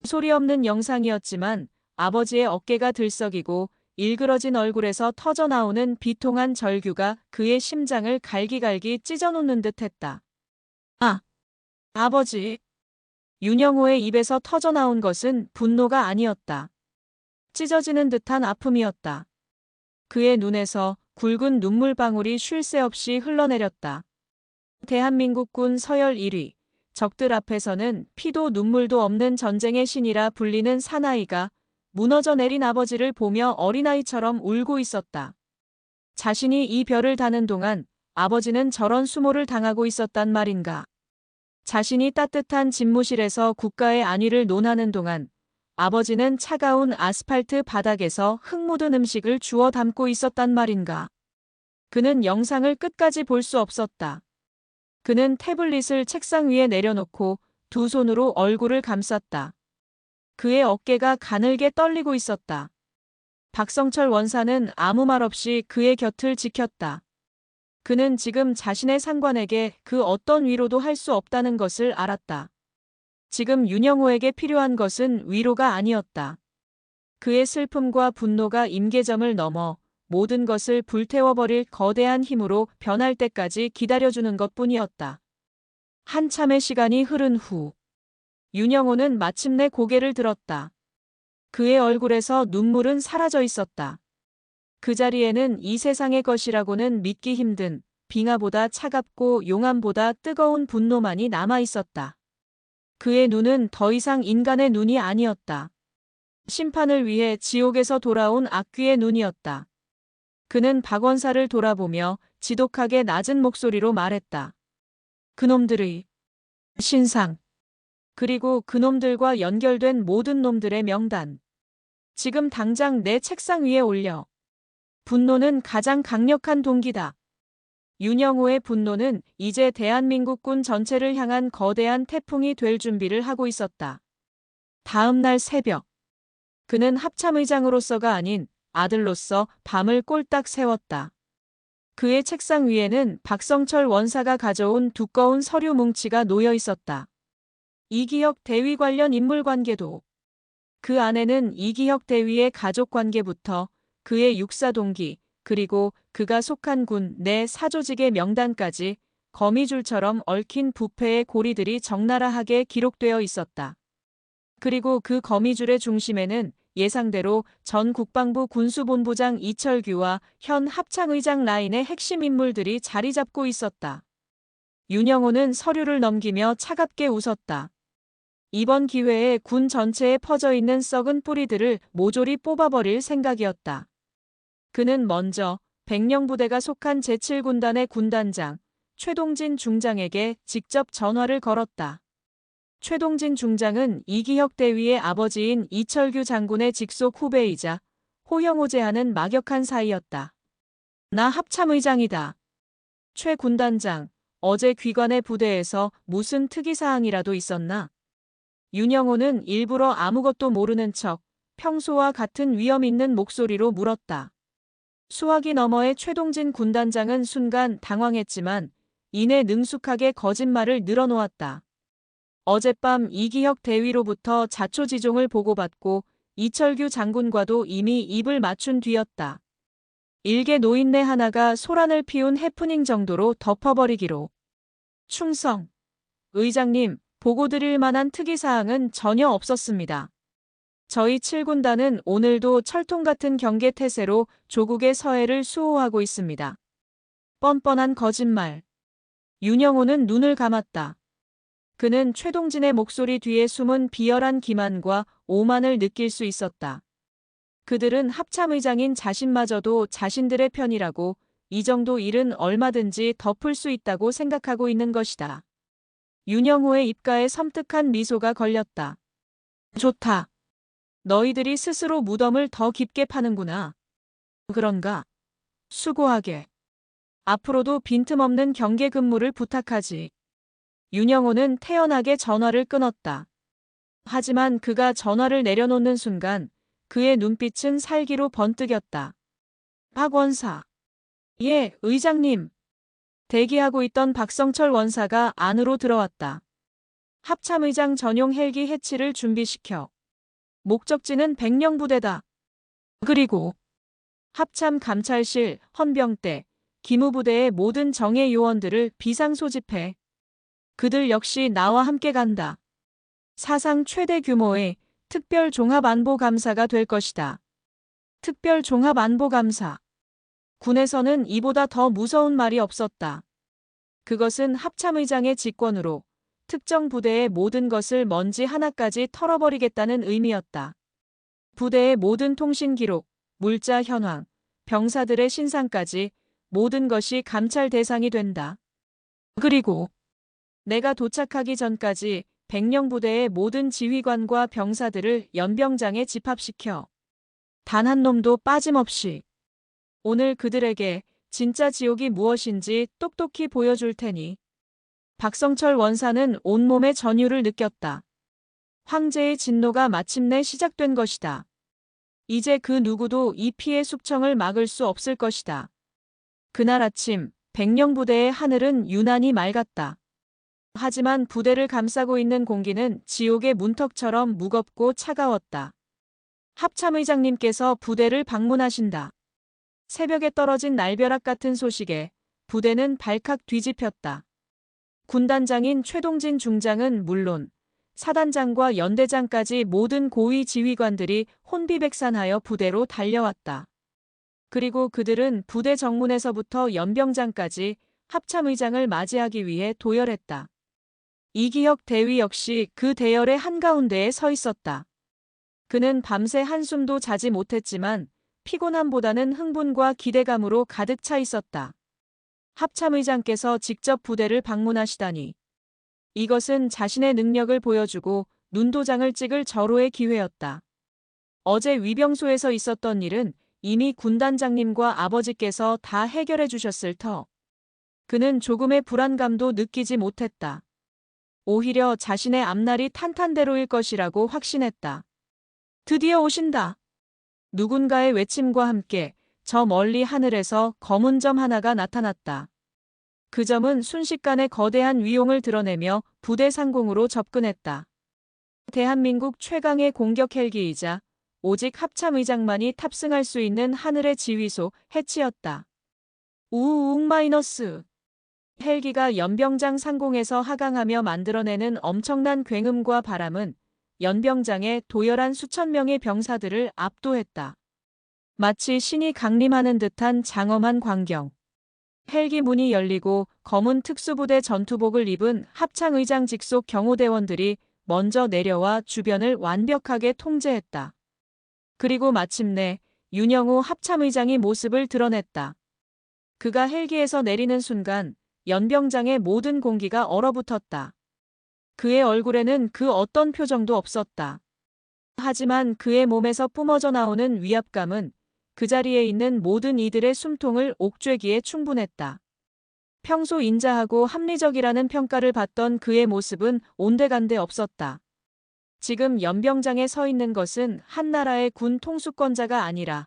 소리 없는 영상이었지만 아버지의 어깨가 들썩이고 일그러진 얼굴에서 터져나오는 비통한 절규가 그의 심장을 갈기갈기 찢어놓는 듯했다. 아, 아버지. 윤영호의 입에서 터져나온 것은 분노가 아니었다. 찢어지는 듯한 아픔이었다. 그의 눈에서 굵은 눈물방울이 쉴 새 없이 흘러내렸다. 대한민국군 서열 1위. 적들 앞에서는 피도 눈물도 없는 전쟁의 신이라 불리는 사나이가 무너져 내린 아버지를 보며 어린아이처럼 울고 있었다. 자신이 이 별을 다는 동안 아버지는 저런 수모를 당하고 있었단 말인가. 자신이 따뜻한 집무실에서 국가의 안위를 논하는 동안 아버지는 차가운 아스팔트 바닥에서 흙 묻은 음식을 주워 담고 있었단 말인가. 그는 영상을 끝까지 볼 수 없었다. 그는 태블릿을 책상 위에 내려놓고 두 손으로 얼굴을 감쌌다. 그의 어깨가 가늘게 떨리고 있었다. 박성철 원사는 아무 말 없이 그의 곁을 지켰다. 그는 지금 자신의 상관에게 그 어떤 위로도 할 수 없다는 것을 알았다. 지금 윤영호에게 필요한 것은 위로가 아니었다. 그의 슬픔과 분노가 임계점을 넘어 모든 것을 불태워버릴 거대한 힘으로 변할 때까지 기다려주는 것뿐이었다. 한참의 시간이 흐른 후 윤영호는 마침내 고개를 들었다. 그의 얼굴에서 눈물은 사라져 있었다. 그 자리에는 이 세상의 것이라고는 믿기 힘든 빙하보다 차갑고 용암보다 뜨거운 분노만이 남아 있었다. 그의 눈은 더 이상 인간의 눈이 아니었다. 심판을 위해 지옥에서 돌아온 악귀의 눈이었다. 그는 박원사를 돌아보며 지독하게 낮은 목소리로 말했다. 그놈들의 신상. 그리고 그놈들과 연결된 모든 놈들의 명단. 지금 당장 내 책상 위에 올려. 분노는 가장 강력한 동기다. 윤영호의 분노는 이제 대한민국군 전체를 향한 거대한 태풍이 될 준비를 하고 있었다. 다음 날 새벽. 그는 합참의장으로서가 아닌 아들로서 밤을 꼴딱 새웠다. 그의 책상 위에는 박성철 원사가 가져온 두꺼운 서류 뭉치가 놓여 있었다. 이기혁 대위 관련 인물 관계도. 그 안에는 이기혁 대위의 가족 관계부터 그의 육사 동기, 그리고 그가 속한 군 내 사조직의 명단까지 거미줄처럼 얽힌 부패의 고리들이 적나라하게 기록되어 있었다. 그리고 그 거미줄의 중심에는 예상대로 전 국방부 군수본부장 이철규와 현 합창의장 라인의 핵심 인물들이 자리 잡고 있었다. 윤영호는 서류를 넘기며 차갑게 웃었다. 이번 기회에 군 전체에 퍼져 있는 썩은 뿌리들을 모조리 뽑아버릴 생각이었다. 그는 먼저 백령부대가 속한 제7군단의 군단장 최동진 중장에게 직접 전화를 걸었다. 최동진 중장은 이기혁 대위의 아버지인 이철규 장군의 직속 후배이자 호형호재하는 막역한 사이였다. 나 합참의장이다. 최 군단장, 어제 귀관의 부대에서 무슨 특이사항이라도 있었나? 윤영호는 일부러 아무것도 모르는 척 평소와 같은 위험 있는 목소리로 물었다. 수화기 너머의 최동진 군단장은 순간 당황했지만 이내 능숙하게 거짓말을 늘어놓았다. 어젯밤 이기혁 대위로부터 자초지종을 보고받고 이철규 장군과도 이미 입을 맞춘 뒤였다. 일개 노인네 하나가 소란을 피운 해프닝 정도로 덮어버리기로. 충성. 의장님, 보고 드릴 만한 특이사항은 전혀 없었습니다. 저희 7군단은 오늘도 철통 같은 경계 태세로 조국의 서해를 수호하고 있습니다. 뻔뻔한 거짓말. 윤영호는 눈을 감았다. 그는 최동진의 목소리 뒤에 숨은 비열한 기만과 오만을 느낄 수 있었다. 그들은 합참의장인 자신마저도 자신들의 편이라고 이 정도 일은 얼마든지 덮을 수 있다고 생각하고 있는 것이다. 윤영호의 입가에 섬뜩한 미소가 걸렸다. 좋다. 너희들이 스스로 무덤을 더 깊게 파는구나. 그런가? 수고하게. 앞으로도 빈틈없는 경계 근무를 부탁하지. 윤영호는 태연하게 전화를 끊었다. 하지만 그가 전화를 내려놓는 순간 그의 눈빛은 살기로 번뜩였다. 박 원사. 예, 의장님. 대기하고 있던 박성철 원사가 안으로 들어왔다. 합참의장 전용 헬기 해치를 준비시켜. 목적지는 백령부대다. 그리고 합참 감찰실, 헌병대, 기무부대의 모든 정예 요원들을 비상 소집해. 그들 역시 나와 함께 간다. 사상 최대 규모의 특별 종합안보감사가 될 것이다. 특별 종합안보감사. 군에서는 이보다 더 무서운 말이 없었다. 그것은 합참의장의 직권으로 특정 부대의 모든 것을 먼지 하나까지 털어버리겠다는 의미였다. 부대의 모든 통신 기록, 물자 현황, 병사들의 신상까지 모든 것이 감찰 대상이 된다. 그리고 내가 도착하기 전까지 백령부대의 모든 지휘관과 병사들을 연병장에 집합시켜. 단 한 놈도 빠짐없이. 오늘 그들에게 진짜 지옥이 무엇인지 똑똑히 보여줄 테니. 박성철 원사는 온몸의 전율을 느꼈다. 황제의 진노가 마침내 시작된 것이다. 이제 그 누구도 이 피해 숙청을 막을 수 없을 것이다. 그날 아침 백령부대의 하늘은 유난히 맑았다. 하지만 부대를 감싸고 있는 공기는 지옥의 문턱처럼 무겁고 차가웠다. 합참의장님께서 부대를 방문하신다. 새벽에 떨어진 날벼락 같은 소식에 부대는 발칵 뒤집혔다. 군단장인 최동진 중장은 물론 사단장과 연대장까지 모든 고위 지휘관들이 혼비백산하여 부대로 달려왔다. 그리고 그들은 부대 정문에서부터 연병장까지 합참의장을 맞이하기 위해 도열했다. 이기혁 대위 역시 그 대열의 한가운데에 서 있었다. 그는 밤새 한숨도 자지 못했지만 피곤함보다는 흥분과 기대감으로 가득 차 있었다. 합참의장께서 직접 부대를 방문하시다니. 이것은 자신의 능력을 보여주고 눈도장을 찍을 절호의 기회였다. 어제 위병소에서 있었던 일은 이미 군단장님과 아버지께서 다 해결해 주셨을 터. 그는 조금의 불안감도 느끼지 못했다. 오히려 자신의 앞날이 탄탄대로일 것이라고 확신했다. 드디어 오신다. 누군가의 외침과 함께 저 멀리 하늘에서 검은 점 하나가 나타났다. 그 점은 순식간에 거대한 위용을 드러내며 부대 상공으로 접근했다. 대한민국 최강의 공격 헬기이자 오직 합참의장만이 탑승할 수 있는 하늘의 지휘소 해치였다. 우웅 마이너스. 헬기가 연병장 상공에서 하강하며 만들어내는 엄청난 굉음과 바람은 연병장의 도열한 수천 명의 병사들을 압도했다. 마치 신이 강림하는 듯한 장엄한 광경. 헬기 문이 열리고 검은 특수부대 전투복을 입은 합창의장 직속 경호대원들이 먼저 내려와 주변을 완벽하게 통제했다. 그리고 마침내 윤영호 합참의장이 모습을 드러냈다. 그가 헬기에서 내리는 순간 연병장의 모든 공기가 얼어붙었다. 그의 얼굴에는 그 어떤 표정도 없었다. 하지만 그의 몸에서 뿜어져 나오는 위압감은 그 자리에 있는 모든 이들의 숨통을 옥죄기에 충분했다. 평소 인자하고 합리적이라는 평가를 받던 그의 모습은 온데간데 없었다. 지금 연병장에 서 있는 것은 한 나라의 군 통수권자가 아니라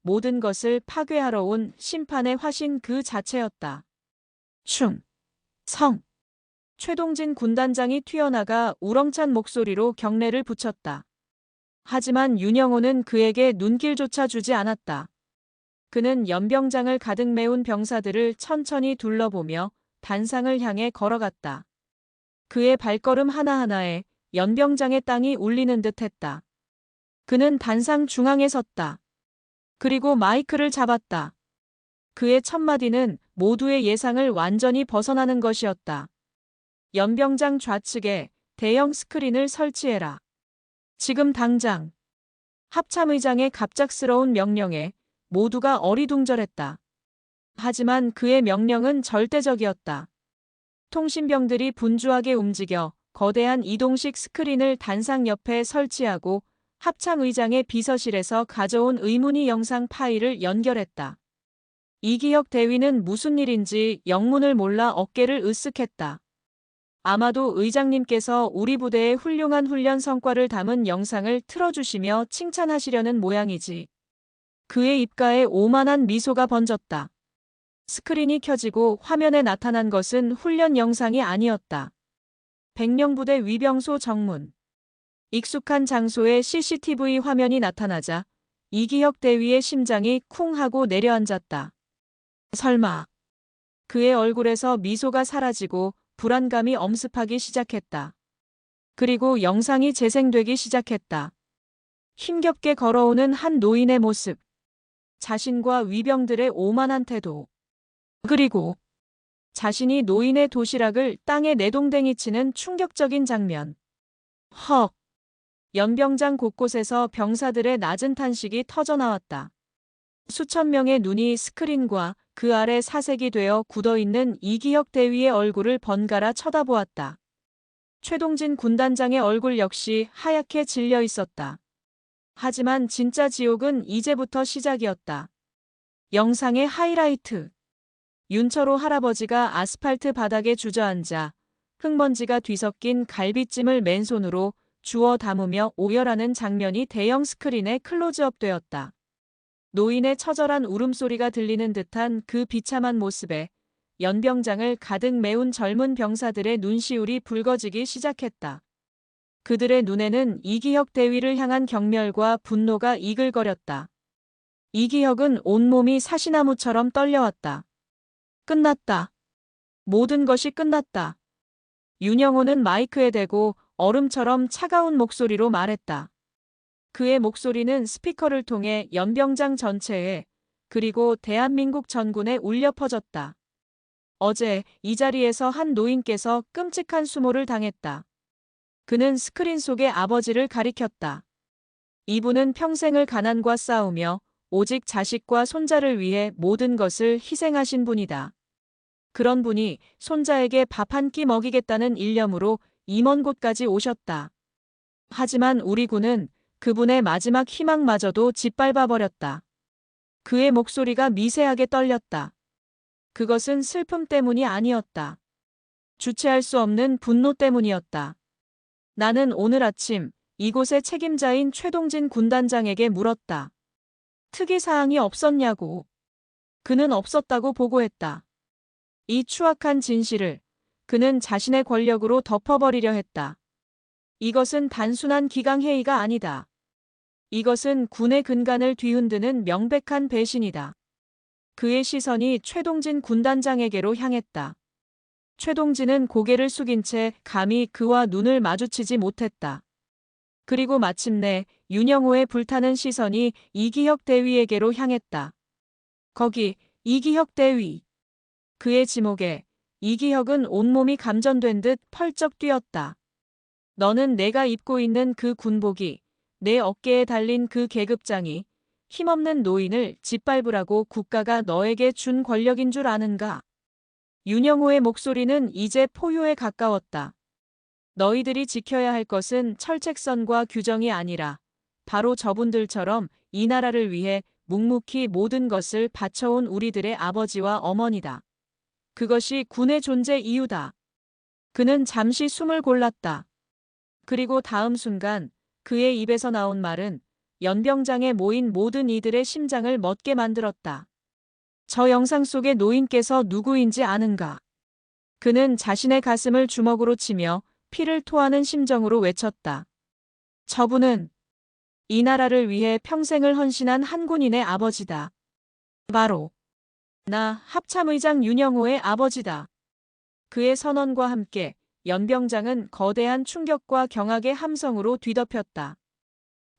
모든 것을 파괴하러 온 심판의 화신 그 자체였다. 충, 성. 최동진 군단장이 튀어나가 우렁찬 목소리로 경례를 붙였다. 하지만 윤영호는 그에게 눈길조차 주지 않았다. 그는 연병장을 가득 메운 병사들을 천천히 둘러보며 단상을 향해 걸어갔다. 그의 발걸음 하나하나에 연병장의 땅이 울리는 듯했다. 그는 단상 중앙에 섰다. 그리고 마이크를 잡았다. 그의 첫마디는 모두의 예상을 완전히 벗어나는 것이었다. 연병장 좌측에 대형 스크린을 설치해라. 지금 당장. 합참의장의 갑작스러운 명령에 모두가 어리둥절했다. 하지만 그의 명령은 절대적이었다. 통신병들이 분주하게 움직여 거대한 이동식 스크린을 단상 옆에 설치하고 합참의장의 비서실에서 가져온 의문의 영상 파일을 연결했다. 이기혁 대위는 무슨 일인지 영문을 몰라 어깨를 으쓱했다. 아마도 의장님께서 우리 부대의 훌륭한 훈련 성과를 담은 영상을 틀어주시며 칭찬하시려는 모양이지. 그의 입가에 오만한 미소가 번졌다. 스크린이 켜지고 화면에 나타난 것은 훈련 영상이 아니었다. 백령부대 위병소 정문. 익숙한 장소에 CCTV 화면이 나타나자 이기혁 대위의 심장이 쿵 하고 내려앉았다. 설마. 그의 얼굴에서 미소가 사라지고 불안감이 엄습하기 시작했다. 그리고 영상이 재생되기 시작했다. 힘겹게 걸어오는 한 노인의 모습. 자신과 위병들의 오만한 태도. 그리고 자신이 노인의 도시락을 땅에 내동댕이 치는 충격적인 장면. 헉. 연병장 곳곳에서 병사들의 낮은 탄식이 터져나왔다. 수천 명의 눈이 스크린과 그 아래 사색이 되어 굳어있는 이기혁 대위의 얼굴을 번갈아 쳐다보았다. 최동진 군단장의 얼굴 역시 하얗게 질려 있었다. 하지만 진짜 지옥은 이제부터 시작이었다. 영상의 하이라이트. 윤철호 할아버지가 아스팔트 바닥에 주저앉아 흙먼지가 뒤섞인 갈비찜을 맨손으로 주워 담으며 오열하는 장면이 대형 스크린에 클로즈업되었다. 노인의 처절한 울음소리가 들리는 듯한 그 비참한 모습에 연병장을 가득 메운 젊은 병사들의 눈시울이 붉어지기 시작했다. 그들의 눈에는 이기혁 대위를 향한 경멸과 분노가 이글거렸다. 이기혁은 온몸이 사시나무처럼 떨려왔다. 끝났다. 모든 것이 끝났다. 윤영호는 마이크에 대고 얼음처럼 차가운 목소리로 말했다. 그의 목소리는 스피커를 통해 연병장 전체에 그리고 대한민국 전군에 울려 퍼졌다. 어제 이 자리에서 한 노인께서 끔찍한 수모를 당했다. 그는 스크린 속의 아버지를 가리켰다. 이분은 평생을 가난과 싸우며 오직 자식과 손자를 위해 모든 것을 희생하신 분이다. 그런 분이 손자에게 밥 한 끼 먹이겠다는 일념으로 이 먼 곳까지 오셨다. 하지만 우리 군은 그분의 마지막 희망마저도 짓밟아버렸다. 그의 목소리가 미세하게 떨렸다. 그것은 슬픔 때문이 아니었다. 주체할 수 없는 분노 때문이었다. 나는 오늘 아침 이곳의 책임자인 최동진 군단장에게 물었다. 특이사항이 없었냐고. 그는 없었다고 보고했다. 이 추악한 진실을 그는 자신의 권력으로 덮어버리려 했다. 이것은 단순한 기강회의가 아니다. 이것은 군의 근간을 뒤흔드는 명백한 배신이다. 그의 시선이 최동진 군단장에게로 향했다. 최동진은 고개를 숙인 채 감히 그와 눈을 마주치지 못했다. 그리고 마침내 윤영호의 불타는 시선이 이기혁 대위에게로 향했다. 거기 이기혁 대위. 그의 지목에 이기혁은 온몸이 감전된 듯 펄쩍 뛰었다. 너는 내가 입고 있는 그 군복이, 내 어깨에 달린 그 계급장이 힘없는 노인을 짓밟으라고 국가가 너에게 준 권력인 줄 아는가? 윤영호의 목소리는 이제 포효에 가까웠다. 너희들이 지켜야 할 것은 철책선과 규정이 아니라 바로 저분들처럼 이 나라를 위해 묵묵히 모든 것을 바쳐온 우리들의 아버지와 어머니다. 그것이 군의 존재 이유다. 그는 잠시 숨을 골랐다. 그리고 다음 순간 그의 입에서 나온 말은 연병장에 모인 모든 이들의 심장을 멎게 만들었다. 저 영상 속의 노인께서 누구인지 아는가? 그는 자신의 가슴을 주먹으로 치며 피를 토하는 심정으로 외쳤다. 저분은 이 나라를 위해 평생을 헌신한 한 군인의 아버지다. 바로 나 합참의장 윤영호의 아버지다. 그의 선언과 함께 연병장은 거대한 충격과 경악의 함성으로 뒤덮였다.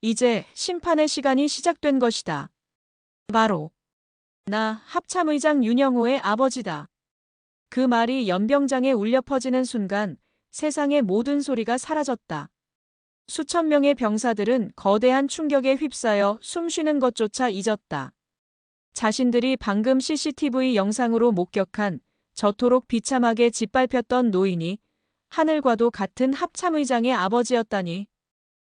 이제 심판의 시간이 시작된 것이다. 바로 나 합참의장 윤영호의 아버지다. 그 말이 연병장에 울려 퍼지는 순간 세상의 모든 소리가 사라졌다. 수천 명의 병사들은 거대한 충격에 휩싸여 숨쉬는 것조차 잊었다. 자신들이 방금 CCTV 영상으로 목격한 저토록 비참하게 짓밟혔던 노인이 하늘과도 같은 합참의장의 아버지였다니.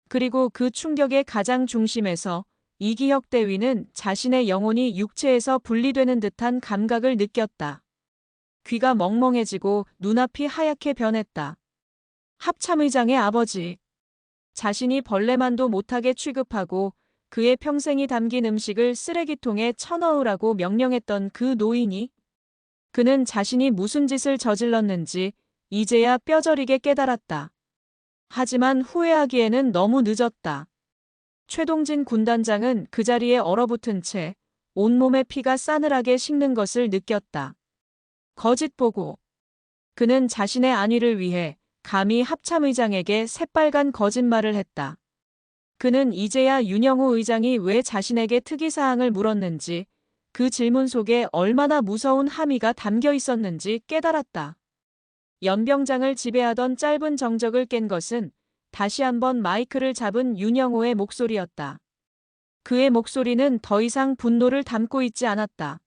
그리고 그 충격의 가장 중심에서 이기혁 대위는 자신의 영혼이 육체에서 분리되는 듯한 감각을 느꼈다. 귀가 멍멍해지고 눈앞이 하얗게 변했다. 합참의장의 아버지. 자신이 벌레만도 못하게 취급하고 그의 평생이 담긴 음식을 쓰레기통에 쳐넣으라고 명령했던 그 노인이 그는 자신이 무슨 짓을 저질렀는지 이제야 뼈저리게 깨달았다. 하지만 후회하기에는 너무 늦었다. 최동진 군단장은 그 자리에 얼어붙은 채 온몸에 피가 싸늘하게 식는 것을 느꼈다. 거짓 보고. 그는 자신의 안위를 위해 감히 합참의장에게 새빨간 거짓말을 했다. 그는 이제야 윤영호 의장이 왜 자신에게 특이사항을 물었는지, 그 질문 속에 얼마나 무서운 함의가 담겨 있었는지 깨달았다. 연병장을 지배하던 짧은 정적을 깬 것은 다시 한번 마이크를 잡은 윤영호의 목소리였다. 그의 목소리는 더 이상 분노를 담고 있지 않았다.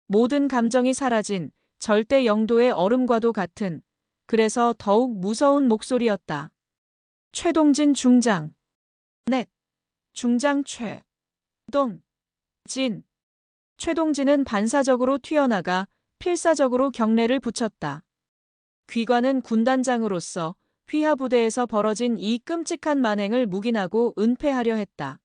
모든 감정이 사라진 절대 영도의 얼음과도 같은, 그래서 더욱 무서운 목소리였다. 최동진 중장. 넷. 중장 최동진. 최동진은 반사적으로 튀어나가 필사적으로 경례를 붙였다. 귀관은 군단장으로서 휘하부대에서 벌어진 이 끔찍한 만행을 묵인하고 은폐하려 했다.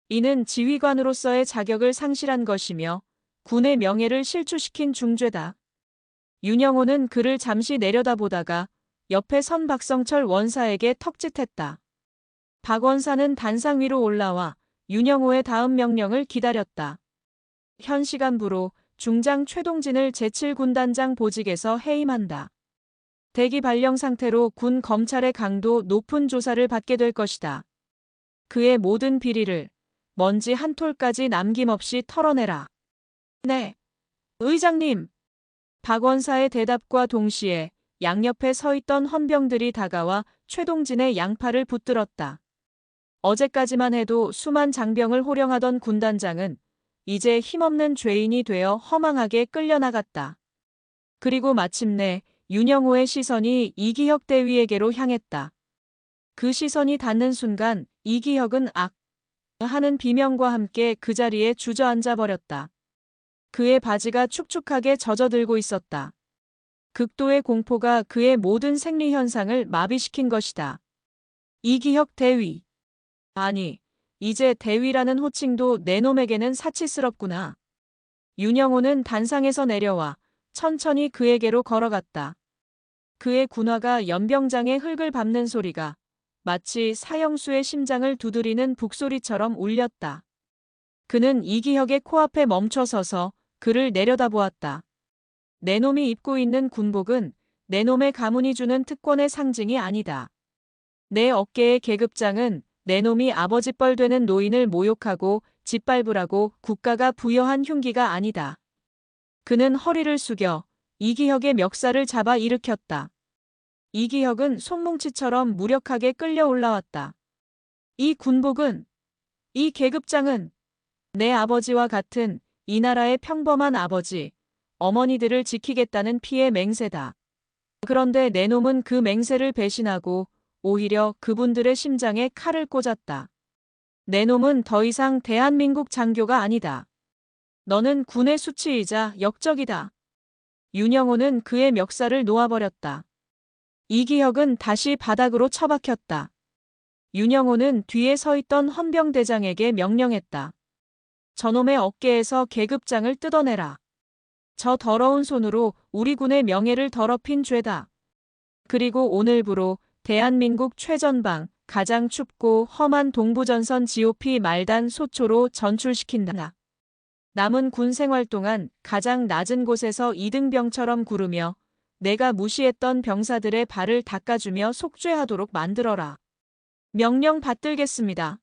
이는 지휘관으로서의 자격을 상실한 것이며 군의 명예를 실추시킨 중죄다. 윤영호는 그를 잠시 내려다보다가 옆에 선 박성철 원사에게 턱짓했다. 박 원사는 단상 위로 올라와 윤영호의 다음 명령을 기다렸다. 현 시간부로 중장 최동진을 제7군단장 보직에서 해임한다. 대기 발령 상태로 군 검찰의 강도 높은 조사를 받게 될 것이다. 그의 모든 비리를 먼지 한 톨까지 남김없이 털어내라. 네, 의장님. 박 원사의 대답과 동시에 양옆에 서 있던 헌병들이 다가와 최동진의 양팔을 붙들었다. 어제까지만 해도 수만 장병을 호령하던 군단장은 이제 힘없는 죄인이 되어 허망하게 끌려나갔다. 그리고 마침내 윤영호의 시선이 이기혁 대위에게로 향했다. 그 시선이 닿는 순간 이기혁은 악 하는 비명과 함께 그 자리에 주저앉아 버렸다. 그의 바지가 축축하게 젖어들고 있었다. 극도의 공포가 그의 모든 생리 현상을 마비시킨 것이다. 이기혁 대위. 아니, 이제 대위라는 호칭도 내 놈에게는 사치스럽구나. 윤영호는 단상에서 내려와 천천히 그에게로 걸어갔다. 그의 군화가 연병장의 흙을 밟는 소리가 마치 사형수의 심장을 두드리는 북소리처럼 울렸다. 그는 이기혁의 코앞에 멈춰서서 그를 내려다보았다. 내 놈이 입고 있는 군복은 내 놈의 가문이 주는 특권의 상징이 아니다. 내 어깨의 계급장은 내 놈이 아버지뻘 되는 노인을 모욕하고 짓밟으라고 국가가 부여한 흉기가 아니다. 그는 허리를 숙여 이기혁의 멱살을 잡아 일으켰다. 이기혁은 손뭉치처럼 무력하게 끌려 올라왔다. 이 군복은, 이 계급장은 내 아버지와 같은 이 나라의 평범한 아버지, 어머니들을 지키겠다는 피의 맹세다. 그런데 내 놈은 그 맹세를 배신하고 오히려 그분들의 심장에 칼을 꽂았다. 내 놈은 더 이상 대한민국 장교가 아니다. 너는 군의 수치이자 역적이다. 윤영호는 그의 멱살을 놓아버렸다. 이기혁은 다시 바닥으로 처박혔다. 윤영호는 뒤에 서 있던 헌병대장에게 명령했다. 저놈의 어깨에서 계급장을 뜯어내라. 저 더러운 손으로 우리 군의 명예를 더럽힌 죄다. 그리고 오늘부로 대한민국 최전방 가장 춥고 험한 동부전선 GOP 말단 소초로 전출시킨다. 남은 군 생활 동안 가장 낮은 곳에서 이등병처럼 구르며 내가 무시했던 병사들의 발을 닦아주며 속죄하도록 만들어라. 명령 받들겠습니다.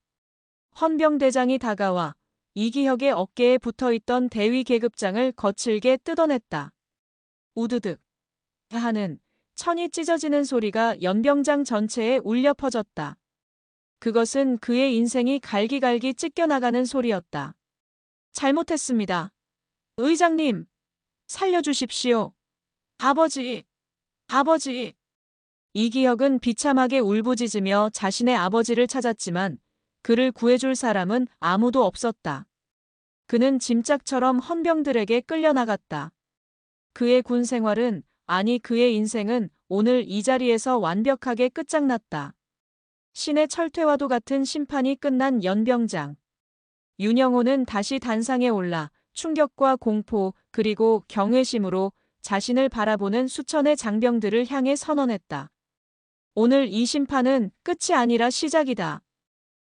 헌병대장이 다가와 이기혁의 어깨에 붙어있던 대위 계급장을 거칠게 뜯어냈다. 우드득 하는 천이 찢어지는 소리가 연병장 전체에 울려 퍼졌다. 그것은 그의 인생이 갈기갈기 찢겨나가는 소리였다. 잘못했습니다. 의장님, 살려주십시오. 아버지, 아버지. 이기혁은 비참하게 울부짖으며 자신의 아버지를 찾았지만 그를 구해줄 사람은 아무도 없었다. 그는 짐짝처럼 헌병들에게 끌려나갔다. 그의 군 생활은, 아니 그의 인생은 오늘 이 자리에서 완벽하게 끝장났다. 신의 철퇴와도 같은 심판이 끝난 연병장. 윤영호는 다시 단상에 올라 충격과 공포 그리고 경외심으로 자신을 바라보는 수천의 장병들을 향해 선언했다. 오늘 이 심판은 끝이 아니라 시작이다.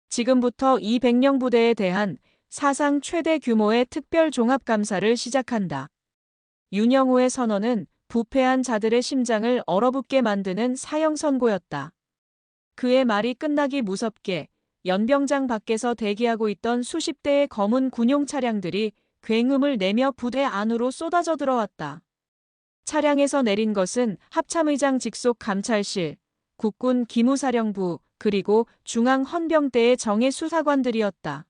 지금부터 이 백령 부대에 대한 사상 최대 규모의 특별 종합감사를 시작한다. 윤영호의 선언은 부패한 자들의 심장을 얼어붙게 만드는 사형선고였다. 그의 말이 끝나기 무섭게 연병장 밖에서 대기하고 있던 수십 대의 검은 군용 차량들이 굉음을 내며 부대 안으로 쏟아져 들어왔다. 차량에서 내린 것은 합참의장 직속 감찰실, 국군 기무사령부, 그리고 중앙헌병대의 정예 수사관들이었다.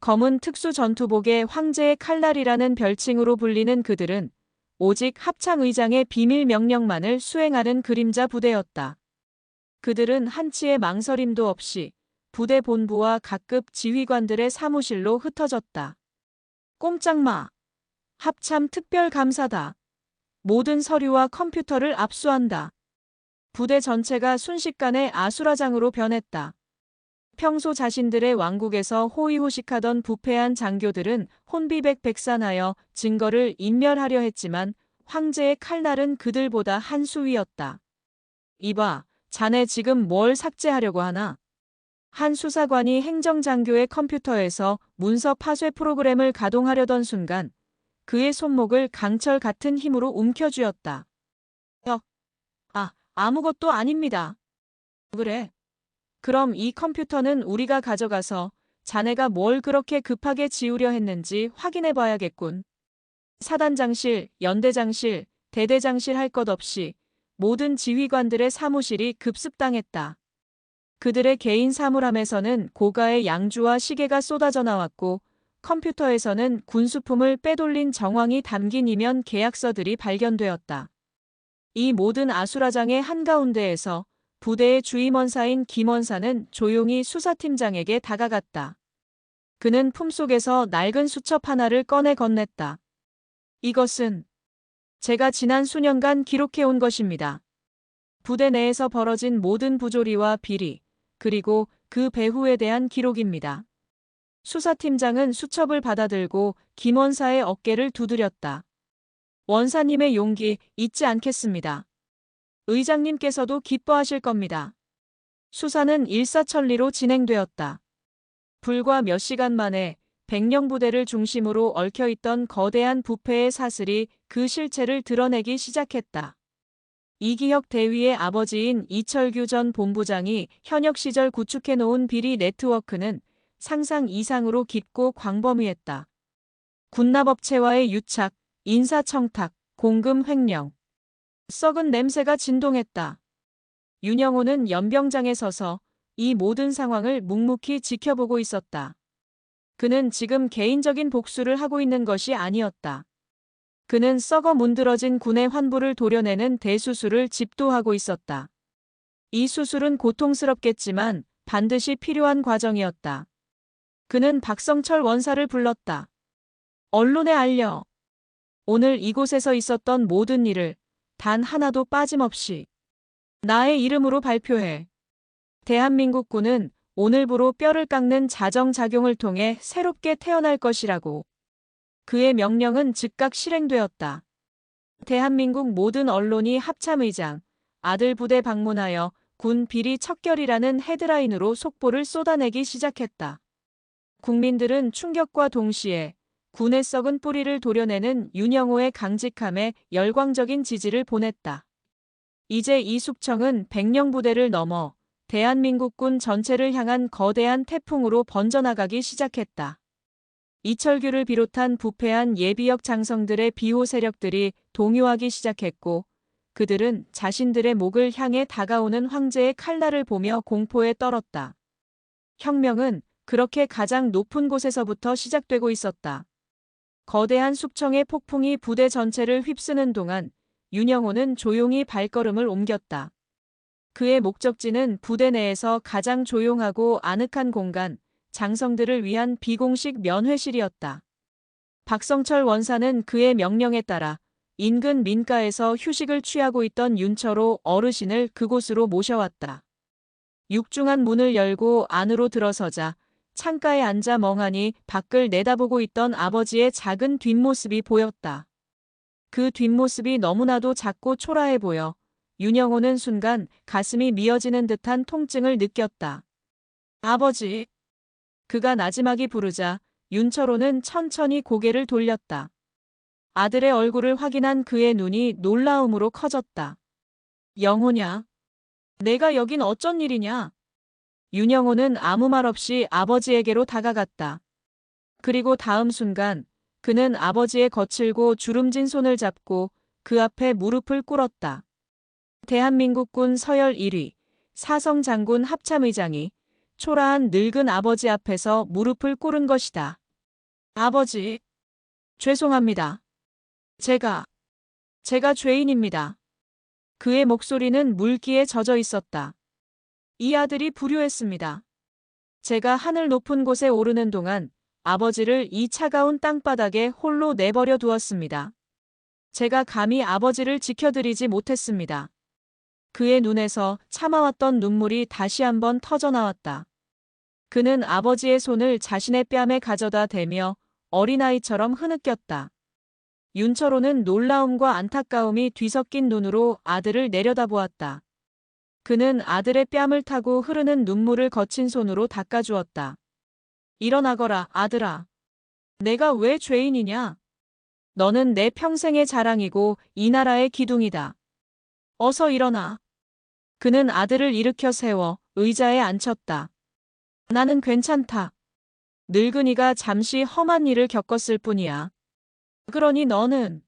검은 특수전투복의 황제의 칼날이라는 별칭으로 불리는 그들은 오직 합참의장의 비밀 명령만을 수행하는 그림자 부대였다. 그들은 한치의 망설임도 없이 부대 본부와 각급 지휘관들의 사무실로 흩어졌다. 꼼짝마. 합참 특별감사다. 모든 서류와 컴퓨터를 압수한다. 부대 전체가 순식간에 아수라장으로 변했다. 평소 자신들의 왕국에서 호의호식하던 부패한 장교들은 혼비백백산하여 증거를 인멸하려 했지만 황제의 칼날은 그들보다 한 수 위였다. 이봐, 자네 지금 뭘 삭제하려고 하나? 한 수사관이 행정장교의 컴퓨터에서 문서 파쇄 프로그램을 가동하려던 순간 그의 손목을 강철 같은 힘으로 움켜쥐었다. 아무것도 아닙니다. 그래. 그럼 이 컴퓨터는 우리가 가져가서 자네가 뭘 그렇게 급하게 지우려 했는지 확인해 봐야겠군. 사단장실, 연대장실, 대대장실 할 것 없이 모든 지휘관들의 사무실이 급습당했다. 그들의 개인 사물함에서는 고가의 양주와 시계가 쏟아져 나왔고 컴퓨터에서는 군수품을 빼돌린 정황이 담긴 이면 계약서들이 발견되었다. 이 모든 아수라장의 한가운데에서 부대의 주임원사인 김원사는 조용히 수사팀장에게 다가갔다. 그는 품속에서 낡은 수첩 하나를 꺼내 건넸다. 이것은 제가 지난 수년간 기록해온 것입니다. 부대 내에서 벌어진 모든 부조리와 비리, 그리고 그 배후에 대한 기록입니다. 수사팀장은 수첩을 받아들고 김원사의 어깨를 두드렸다. 원사님의 용기 잊지 않겠습니다. 의장님께서도 기뻐하실 겁니다. 수사는 일사천리로 진행되었다. 불과 몇 시간 만에 백령 부대를 중심으로 얽혀있던 거대한 부패의 사슬이 그 실체를 드러내기 시작했다. 이기혁 대위의 아버지인 이철규 전 본부장이 현역 시절 구축해놓은 비리 네트워크는 상상 이상으로 깊고 광범위했다. 군납업체와의 유착, 인사청탁, 공금 횡령. 썩은 냄새가 진동했다. 윤영호는 연병장에 서서 이 모든 상황을 묵묵히 지켜보고 있었다. 그는 지금 개인적인 복수를 하고 있는 것이 아니었다. 그는 썩어 문드러진 군의 환부를 도려내는 대수술을 집도하고 있었다. 이 수술은 고통스럽겠지만 반드시 필요한 과정이었다. 그는 박성철 원사를 불렀다. 언론에 알려. 오늘 이곳에서 있었던 모든 일을 단 하나도 빠짐없이 나의 이름으로 발표해. 대한민국군은 오늘부로 뼈를 깎는 자정작용을 통해 새롭게 태어날 것이라고. 그의 명령은 즉각 실행되었다. 대한민국 모든 언론이 합참의장, 아들 부대 방문하여 군 비리 척결이라는 헤드라인으로 속보를 쏟아내기 시작했다. 국민들은 충격과 동시에 군의 썩은 뿌리를 도려내는 윤영호의 강직함에 열광적인 지지를 보냈다. 이제 이숙청은 백령 부대를 넘어 대한민국군 전체를 향한 거대한 태풍으로 번져나가기 시작했다. 이철규를 비롯한 부패한 예비역 장성들의 비호 세력들이 동요하기 시작했고, 그들은 자신들의 목을 향해 다가오는 황제의 칼날을 보며 공포에 떨었다. 혁명은 그렇게 가장 높은 곳에서부터 시작되고 있었다. 거대한 숙청의 폭풍이 부대 전체를 휩쓰는 동안 윤영호는 조용히 발걸음을 옮겼다. 그의 목적지는 부대 내에서 가장 조용하고 아늑한 공간, 장성들을 위한 비공식 면회실이었다. 박성철 원사는 그의 명령에 따라 인근 민가에서 휴식을 취하고 있던 윤철호 어르신을 그곳으로 모셔왔다. 육중한 문을 열고 안으로 들어서자 창가에 앉아 멍하니 밖을 내다보고 있던 아버지의 작은 뒷모습이 보였다. 그 뒷모습이 너무나도 작고 초라해 보여 윤영호는 순간 가슴이 미어지는 듯한 통증을 느꼈다. 아버지. 그가 나지막이 부르자 윤철호는 천천히 고개를 돌렸다. 아들의 얼굴을 확인한 그의 눈이 놀라움으로 커졌다. 영호냐? 내가 여긴 어쩐 일이냐? 윤영호는 아무 말 없이 아버지에게로 다가갔다. 그리고 다음 순간 그는 아버지의 거칠고 주름진 손을 잡고 그 앞에 무릎을 꿇었다. 대한민국군 서열 1위, 사성 장군 합참의장이 초라한 늙은 아버지 앞에서 무릎을 꿇은 것이다. 아버지, 죄송합니다. 제가 죄인입니다. 그의 목소리는 물기에 젖어 있었다. 이 아들이 불효했습니다. 제가 하늘 높은 곳에 오르는 동안 아버지를 이 차가운 땅바닥에 홀로 내버려 두었습니다. 제가 감히 아버지를 지켜드리지 못했습니다. 그의 눈에서 참아왔던 눈물이 다시 한번 터져나왔다. 그는 아버지의 손을 자신의 뺨에 가져다 대며 어린아이처럼 흐느꼈다. 윤철호는 놀라움과 안타까움이 뒤섞인 눈으로 아들을 내려다보았다. 그는 아들의 뺨을 타고 흐르는 눈물을 거친 손으로 닦아주었다. 일어나거라, 아들아. 내가 왜 죄인이냐? 너는 내 평생의 자랑이고 이 나라의 기둥이다. 어서 일어나. 그는 아들을 일으켜 세워 의자에 앉혔다. 나는 괜찮다. 늙은이가 잠시 험한 일을 겪었을 뿐이야. 그러니 너는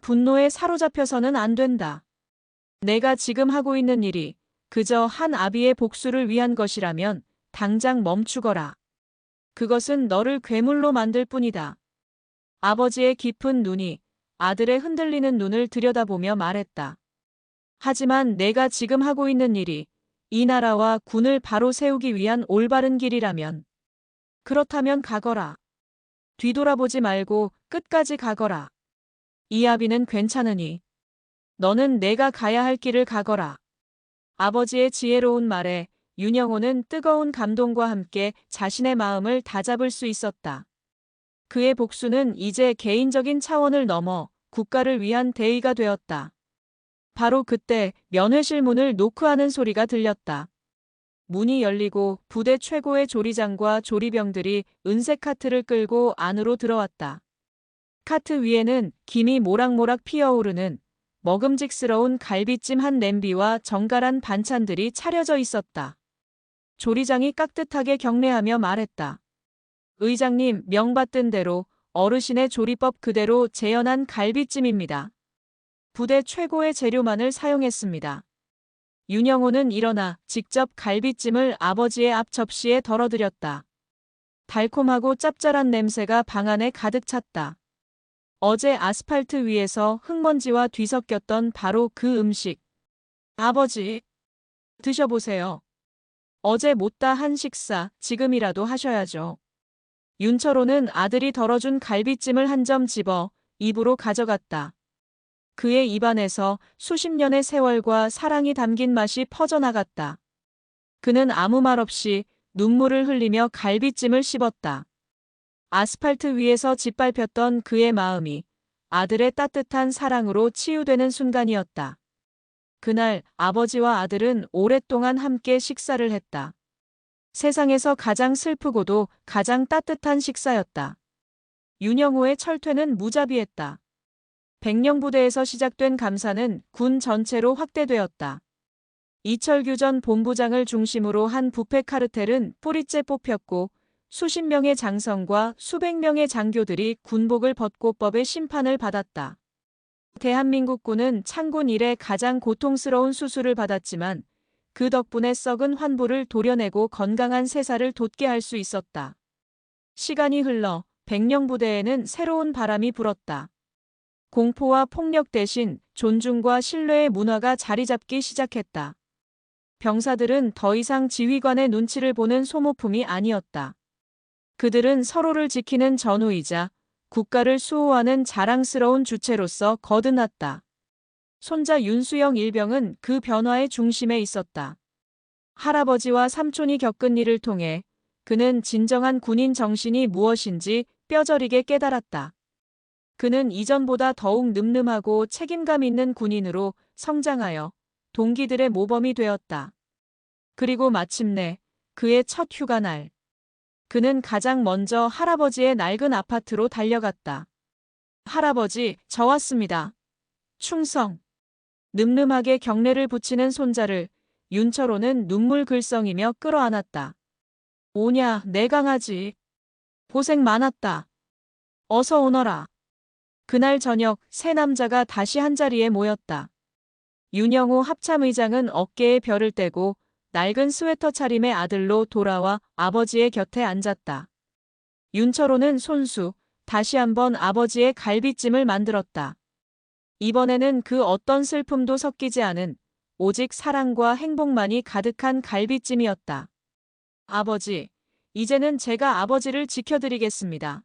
분노에 사로잡혀서는 안 된다. 내가 지금 하고 있는 일이 그저 한 아비의 복수를 위한 것이라면 당장 멈추거라. 그것은 너를 괴물로 만들 뿐이다. 아버지의 깊은 눈이 아들의 흔들리는 눈을 들여다보며 말했다. 하지만 내가 지금 하고 있는 일이 이 나라와 군을 바로 세우기 위한 올바른 길이라면 그렇다면 가거라. 뒤돌아보지 말고 끝까지 가거라. 이 아비는 괜찮으니 너는 내가 가야 할 길을 가거라. 아버지의 지혜로운 말에 윤영호는 뜨거운 감동과 함께 자신의 마음을 다잡을 수 있었다. 그의 복수는 이제 개인적인 차원을 넘어 국가를 위한 대의가 되었다. 바로 그때 면회실 문을 노크하는 소리가 들렸다. 문이 열리고 부대 최고의 조리장과 조리병들이 은색 카트를 끌고 안으로 들어왔다. 카트 위에는 김이 모락모락 피어오르는 먹음직스러운 갈비찜 한 냄비와 정갈한 반찬들이 차려져 있었다. 조리장이 깍듯하게 경례하며 말했다. 의장님, 명받든 대로 어르신의 조리법 그대로 재현한 갈비찜입니다. 부대 최고의 재료만을 사용했습니다. 윤영호는 일어나 직접 갈비찜을 아버지의 앞 접시에 덜어드렸다. 달콤하고 짭짤한 냄새가 방 안에 가득 찼다. 어제 아스팔트 위에서 흙먼지와 뒤섞였던 바로 그 음식. 아버지, 드셔보세요. 어제 못다 한 식사 지금이라도 하셔야죠. 윤철호는 아들이 덜어준 갈비찜을 한 점 집어 입으로 가져갔다. 그의 입안에서 수십 년의 세월과 사랑이 담긴 맛이 퍼져나갔다. 그는 아무 말 없이 눈물을 흘리며 갈비찜을 씹었다. 아스팔트 위에서 짓밟혔던 그의 마음이 아들의 따뜻한 사랑으로 치유되는 순간이었다. 그날 아버지와 아들은 오랫동안 함께 식사를 했다. 세상에서 가장 슬프고도 가장 따뜻한 식사였다. 윤영호의 철퇴는 무자비했다. 백령부대에서 시작된 감사는 군 전체로 확대되었다. 이철규 전 본부장을 중심으로 한 부패 카르텔은 뿌리째 뽑혔고 수십 명의 장성과 수백 명의 장교들이 군복을 벗고 법의 심판을 받았다. 대한민국 군은 창군 이래 가장 고통스러운 수술을 받았지만 그 덕분에 썩은 환부를 도려내고 건강한 세사를 돋게 할 수 있었다. 시간이 흘러 백령부대에는 새로운 바람이 불었다. 공포와 폭력 대신 존중과 신뢰의 문화가 자리 잡기 시작했다. 병사들은 더 이상 지휘관의 눈치를 보는 소모품이 아니었다. 그들은 서로를 지키는 전우이자 국가를 수호하는 자랑스러운 주체로서 거듭났다. 손자 윤수영 일병은 그 변화의 중심에 있었다. 할아버지와 삼촌이 겪은 일을 통해 그는 진정한 군인 정신이 무엇인지 뼈저리게 깨달았다. 그는 이전보다 더욱 늠름하고 책임감 있는 군인으로 성장하여 동기들의 모범이 되었다. 그리고 마침내 그의 첫 휴가날. 그는 가장 먼저 할아버지의 낡은 아파트로 달려갔다. 할아버지, 저 왔습니다. 충성. 늠름하게 경례를 붙이는 손자를 윤철호는 눈물 글썽이며 끌어안았다. 오냐, 내 강아지. 고생 많았다. 어서 오너라. 그날 저녁 세 남자가 다시 한자리에 모였다. 윤영호 합참의장은 어깨에 별을 떼고 낡은 스웨터 차림의 아들로 돌아와 아버지의 곁에 앉았다. 윤철호는 손수, 다시 한번 아버지의 갈비찜을 만들었다. 이번에는 그 어떤 슬픔도 섞이지 않은 오직 사랑과 행복만이 가득한 갈비찜이었다. 아버지, 이제는 제가 아버지를 지켜드리겠습니다.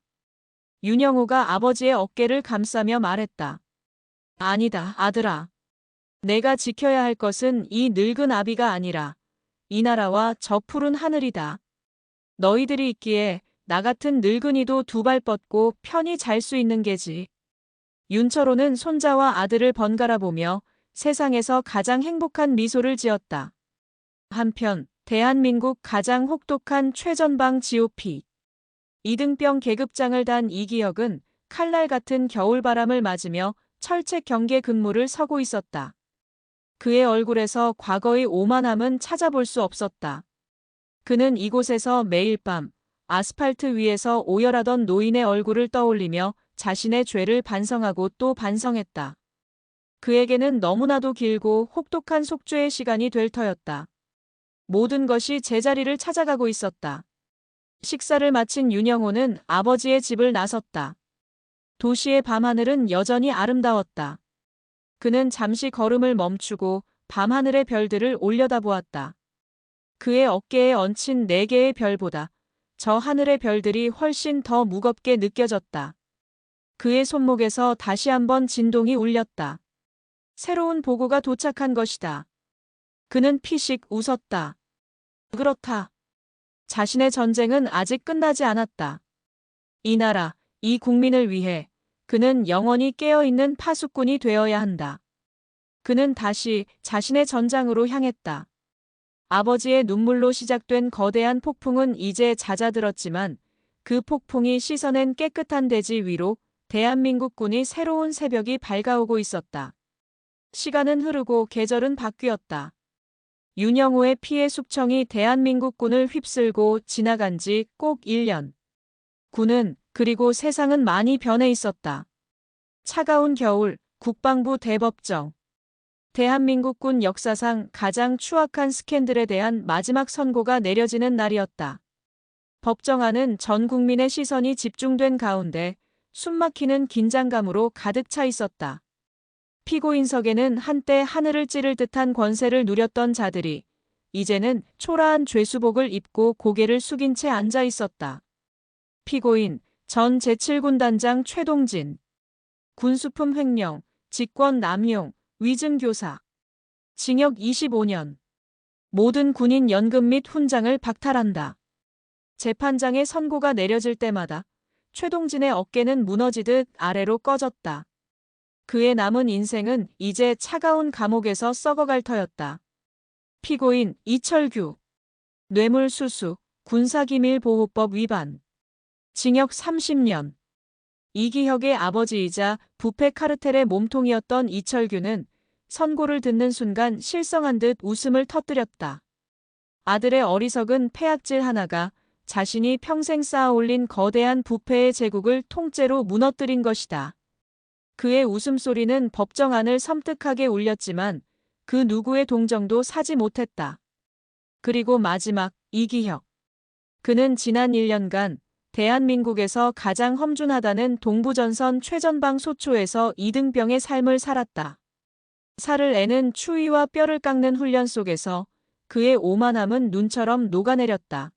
윤영호가 아버지의 어깨를 감싸며 말했다. 아니다, 아들아. 내가 지켜야 할 것은 이 늙은 아비가 아니라 이 나라와 저 푸른 하늘이다. 너희들이 있기에 나 같은 늙은이도 두 발 뻗고 편히 잘 수 있는 게지. 윤철호는 손자와 아들을 번갈아 보며 세상에서 가장 행복한 미소를 지었다. 한편 대한민국 가장 혹독한 최전방 GOP 이등병 계급장을 단 이기혁은 칼날 같은 겨울바람을 맞으며 철책 경계 근무를 서고 있었다. 그의 얼굴에서 과거의 오만함은 찾아볼 수 없었다. 그는 이곳에서 매일 밤 아스팔트 위에서 오열하던 노인의 얼굴을 떠올리며 자신의 죄를 반성하고 또 반성했다. 그에게는 너무나도 길고 혹독한 속죄의 시간이 될 터였다. 모든 것이 제자리를 찾아가고 있었다. 식사를 마친 윤영호는 아버지의 집을 나섰다. 도시의 밤하늘은 여전히 아름다웠다. 그는 잠시 걸음을 멈추고 밤하늘의 별들을 올려다보았다. 그의 어깨에 얹힌 4개의 별보다 저 하늘의 별들이 훨씬 더 무겁게 느껴졌다. 그의 손목에서 다시 한번 진동이 울렸다. 새로운 보고가 도착한 것이다. 그는 피식 웃었다. 그렇다. 자신의 전쟁은 아직 끝나지 않았다. 이 나라, 이 국민을 위해 그는 영원히 깨어있는 파수꾼이 되어야 한다. 그는 다시 자신의 전장으로 향했다. 아버지의 눈물로 시작된 거대한 폭풍은 이제 잦아들었지만 그 폭풍이 씻어낸 깨끗한 대지 위로 대한민국 군이 새로운 새벽이 밝아오고 있었다. 시간은 흐르고 계절은 바뀌었다. 윤영호의 피해 숙청이 대한민국 군을 휩쓸고 지나간 지 꼭 1년. 군은 그리고 세상은 많이 변해 있었다. 차가운 겨울, 국방부 대법정. 대한민국 군 역사상 가장 추악한 스캔들에 대한 마지막 선고가 내려지는 날이었다. 법정 안은 전 국민의 시선이 집중된 가운데 숨막히는 긴장감으로 가득 차 있었다. 피고인석에는 한때 하늘을 찌를 듯한 권세를 누렸던 자들이 이제는 초라한 죄수복을 입고 고개를 숙인 채 앉아 있었다. 피고인 전 제7군 단장 최동진. 군수품 횡령, 직권 남용, 위증교사. 징역 25년. 모든 군인 연금 및 훈장을 박탈한다. 재판장의 선고가 내려질 때마다 최동진의 어깨는 무너지듯 아래로 꺼졌다. 그의 남은 인생은 이제 차가운 감옥에서 썩어갈 터였다. 피고인 이철규. 뇌물수수, 군사기밀보호법 위반. 징역 30년. 이기혁의 아버지이자 부패 카르텔의 몸통이었던 이철규는 선고를 듣는 순간 실성한 듯 웃음을 터뜨렸다. 아들의 어리석은 패악질 하나가 자신이 평생 쌓아올린 거대한 부패의 제국을 통째로 무너뜨린 것이다. 그의 웃음소리는 법정 안을 섬뜩하게 울렸지만 그 누구의 동정도 사지 못했다. 그리고 마지막, 이기혁. 그는 지난 1년간 대한민국에서 가장 험준하다는 동부전선 최전방 소초에서 이등병의 삶을 살았다. 살을 애는 추위와 뼈를 깎는 훈련 속에서 그의 오만함은 눈처럼 녹아내렸다.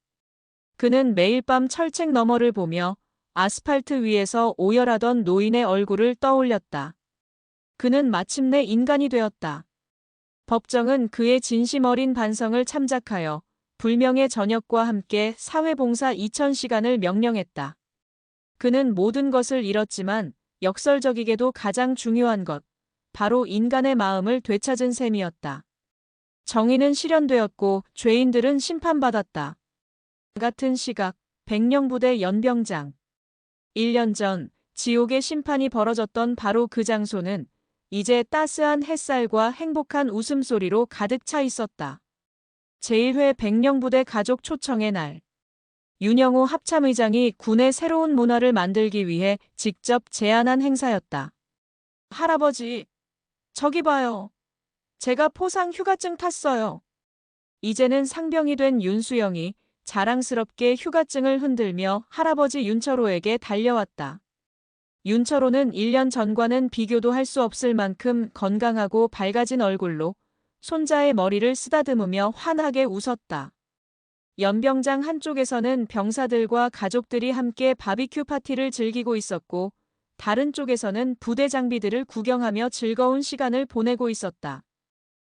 그는 매일 밤 철책 너머를 보며 아스팔트 위에서 오열하던 노인의 얼굴을 떠올렸다. 그는 마침내 인간이 되었다. 법정은 그의 진심 어린 반성을 참작하여 불명예 전역과 함께 사회봉사 2000시간을 명령했다. 그는 모든 것을 잃었지만 역설적이게도 가장 중요한 것, 바로 인간의 마음을 되찾은 셈이었다. 정의는 실현되었고 죄인들은 심판받았다. 같은 시각, 백령부대 연병장. 1년 전 지옥의 심판이 벌어졌던 바로 그 장소는 이제 따스한 햇살과 행복한 웃음소리로 가득 차 있었다. 제1회 백령부대 가족 초청의 날. 윤영호 합참의장이 군의 새로운 문화를 만들기 위해 직접 제안한 행사였다. 할아버지, 저기 봐요. 제가 포상 휴가증 탔어요. 이제는 상병이 된 윤수영이 자랑스럽게 휴가증을 흔들며 할아버지 윤철호에게 달려왔다. 윤철호는 1년 전과는 비교도 할 수 없을 만큼 건강하고 밝아진 얼굴로 손자의 머리를 쓰다듬으며 환하게 웃었다. 연병장 한쪽에서는 병사들과 가족들이 함께 바비큐 파티를 즐기고 있었고 다른 쪽에서는 부대 장비들을 구경하며 즐거운 시간을 보내고 있었다.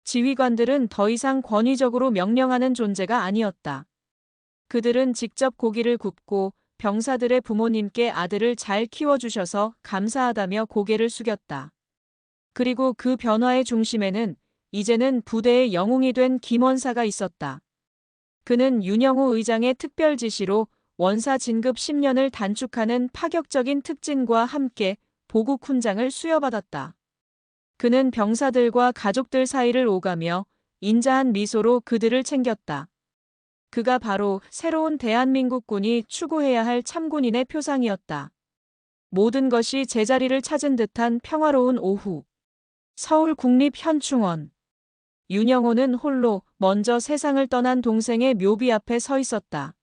지휘관들은 더 이상 권위적으로 명령하는 존재가 아니었다. 그들은 직접 고기를 굽고 병사들의 부모님께 아들을 잘 키워주셔서 감사하다며 고개를 숙였다. 그리고 그 변화의 중심에는 이제는 부대의 영웅이 된 김원사가 있었다. 그는 윤영호 의장의 특별 지시로 원사 진급 10년을 단축하는 파격적인 특진과 함께 보국 훈장을 수여받았다. 그는 병사들과 가족들 사이를 오가며 인자한 미소로 그들을 챙겼다. 그가 바로 새로운 대한민국군이 추구해야 할 참군인의 표상이었다. 모든 것이 제자리를 찾은 듯한 평화로운 오후. 서울 국립현충원. 윤영호는 홀로 먼저 세상을 떠난 동생의 묘비 앞에 서 있었다.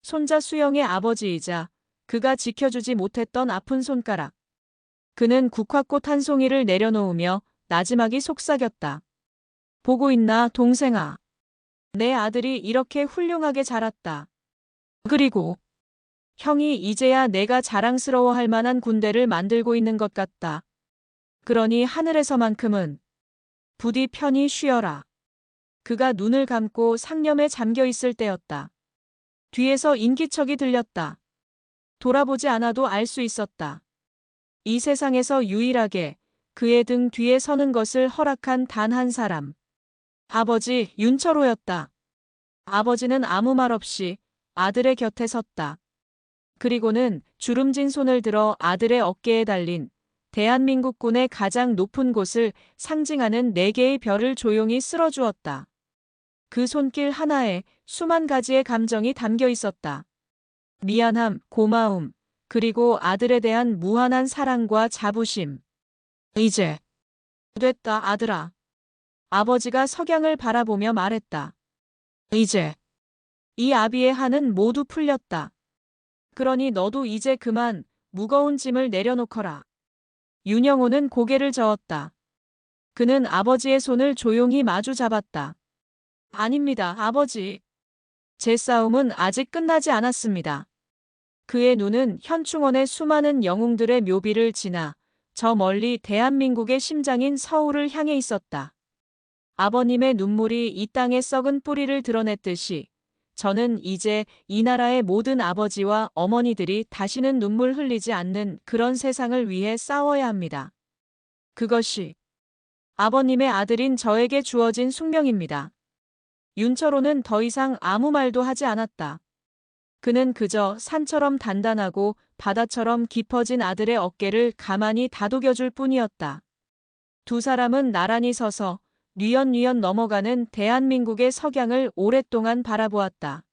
손자 수영의 아버지이자 그가 지켜주지 못했던 아픈 손가락. 그는 국화꽃 한 송이를 내려놓으며 나지막이 속삭였다. 보고 있나, 동생아. 내 아들이 이렇게 훌륭하게 자랐다. 그리고 형이 이제야 내가 자랑스러워할 만한 군대를 만들고 있는 것 같다. 그러니 하늘에서만큼은 부디 편히 쉬어라. 그가 눈을 감고 상념에 잠겨 있을 때였다. 뒤에서 인기척이 들렸다. 돌아보지 않아도 알 수 있었다. 이 세상에서 유일하게 그의 등 뒤에 서는 것을 허락한 단 한 사람. 아버지 윤철호였다. 아버지는 아무 말 없이 아들의 곁에 섰다. 그리고는 주름진 손을 들어 아들의 어깨에 달린 대한민국군의 가장 높은 곳을 상징하는 4개의 별을 조용히 쓸어주었다. 그 손길 하나에 수만 가지의 감정이 담겨 있었다. 미안함, 고마움, 그리고 아들에 대한 무한한 사랑과 자부심. 이제 됐다, 아들아. 아버지가 석양을 바라보며 말했다. 이제 이 아비의 한은 모두 풀렸다. 그러니 너도 이제 그만 무거운 짐을 내려놓거라. 윤영호는 고개를 저었다. 그는 아버지의 손을 조용히 마주 잡았다. 아닙니다, 아버지. 제 싸움은 아직 끝나지 않았습니다. 그의 눈은 현충원의 수많은 영웅들의 묘비를 지나 저 멀리 대한민국의 심장인 서울을 향해 있었다. 아버님의 눈물이 이 땅의 썩은 뿌리를 드러냈듯이 저는 이제 이 나라의 모든 아버지와 어머니들이 다시는 눈물 흘리지 않는 그런 세상을 위해 싸워야 합니다. 그것이 아버님의 아들인 저에게 주어진 숙명입니다. 윤철호는 더 이상 아무 말도 하지 않았다. 그는 그저 산처럼 단단하고 바다처럼 깊어진 아들의 어깨를 가만히 다독여줄 뿐이었다. 두 사람은 나란히 서서 뉘엿뉘엿 넘어가는 대한민국의 석양을 오랫동안 바라보았다.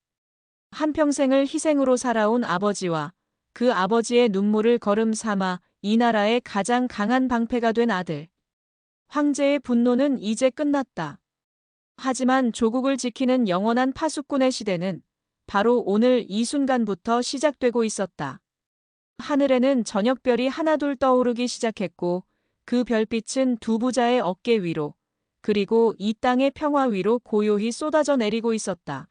한평생을 희생으로 살아온 아버지와 그 아버지의 눈물을 걸음 삼아 이 나라의 가장 강한 방패가 된 아들. 황제의 분노는 이제 끝났다. 하지만 조국을 지키는 영원한 파수꾼의 시대는 바로 오늘 이 순간부터 시작되고 있었다. 하늘에는 저녁별이 하나둘 떠오르기 시작했고 그 별빛은 두 부자의 어깨 위로 그리고 이 땅의 평화 위로 고요히 쏟아져 내리고 있었다.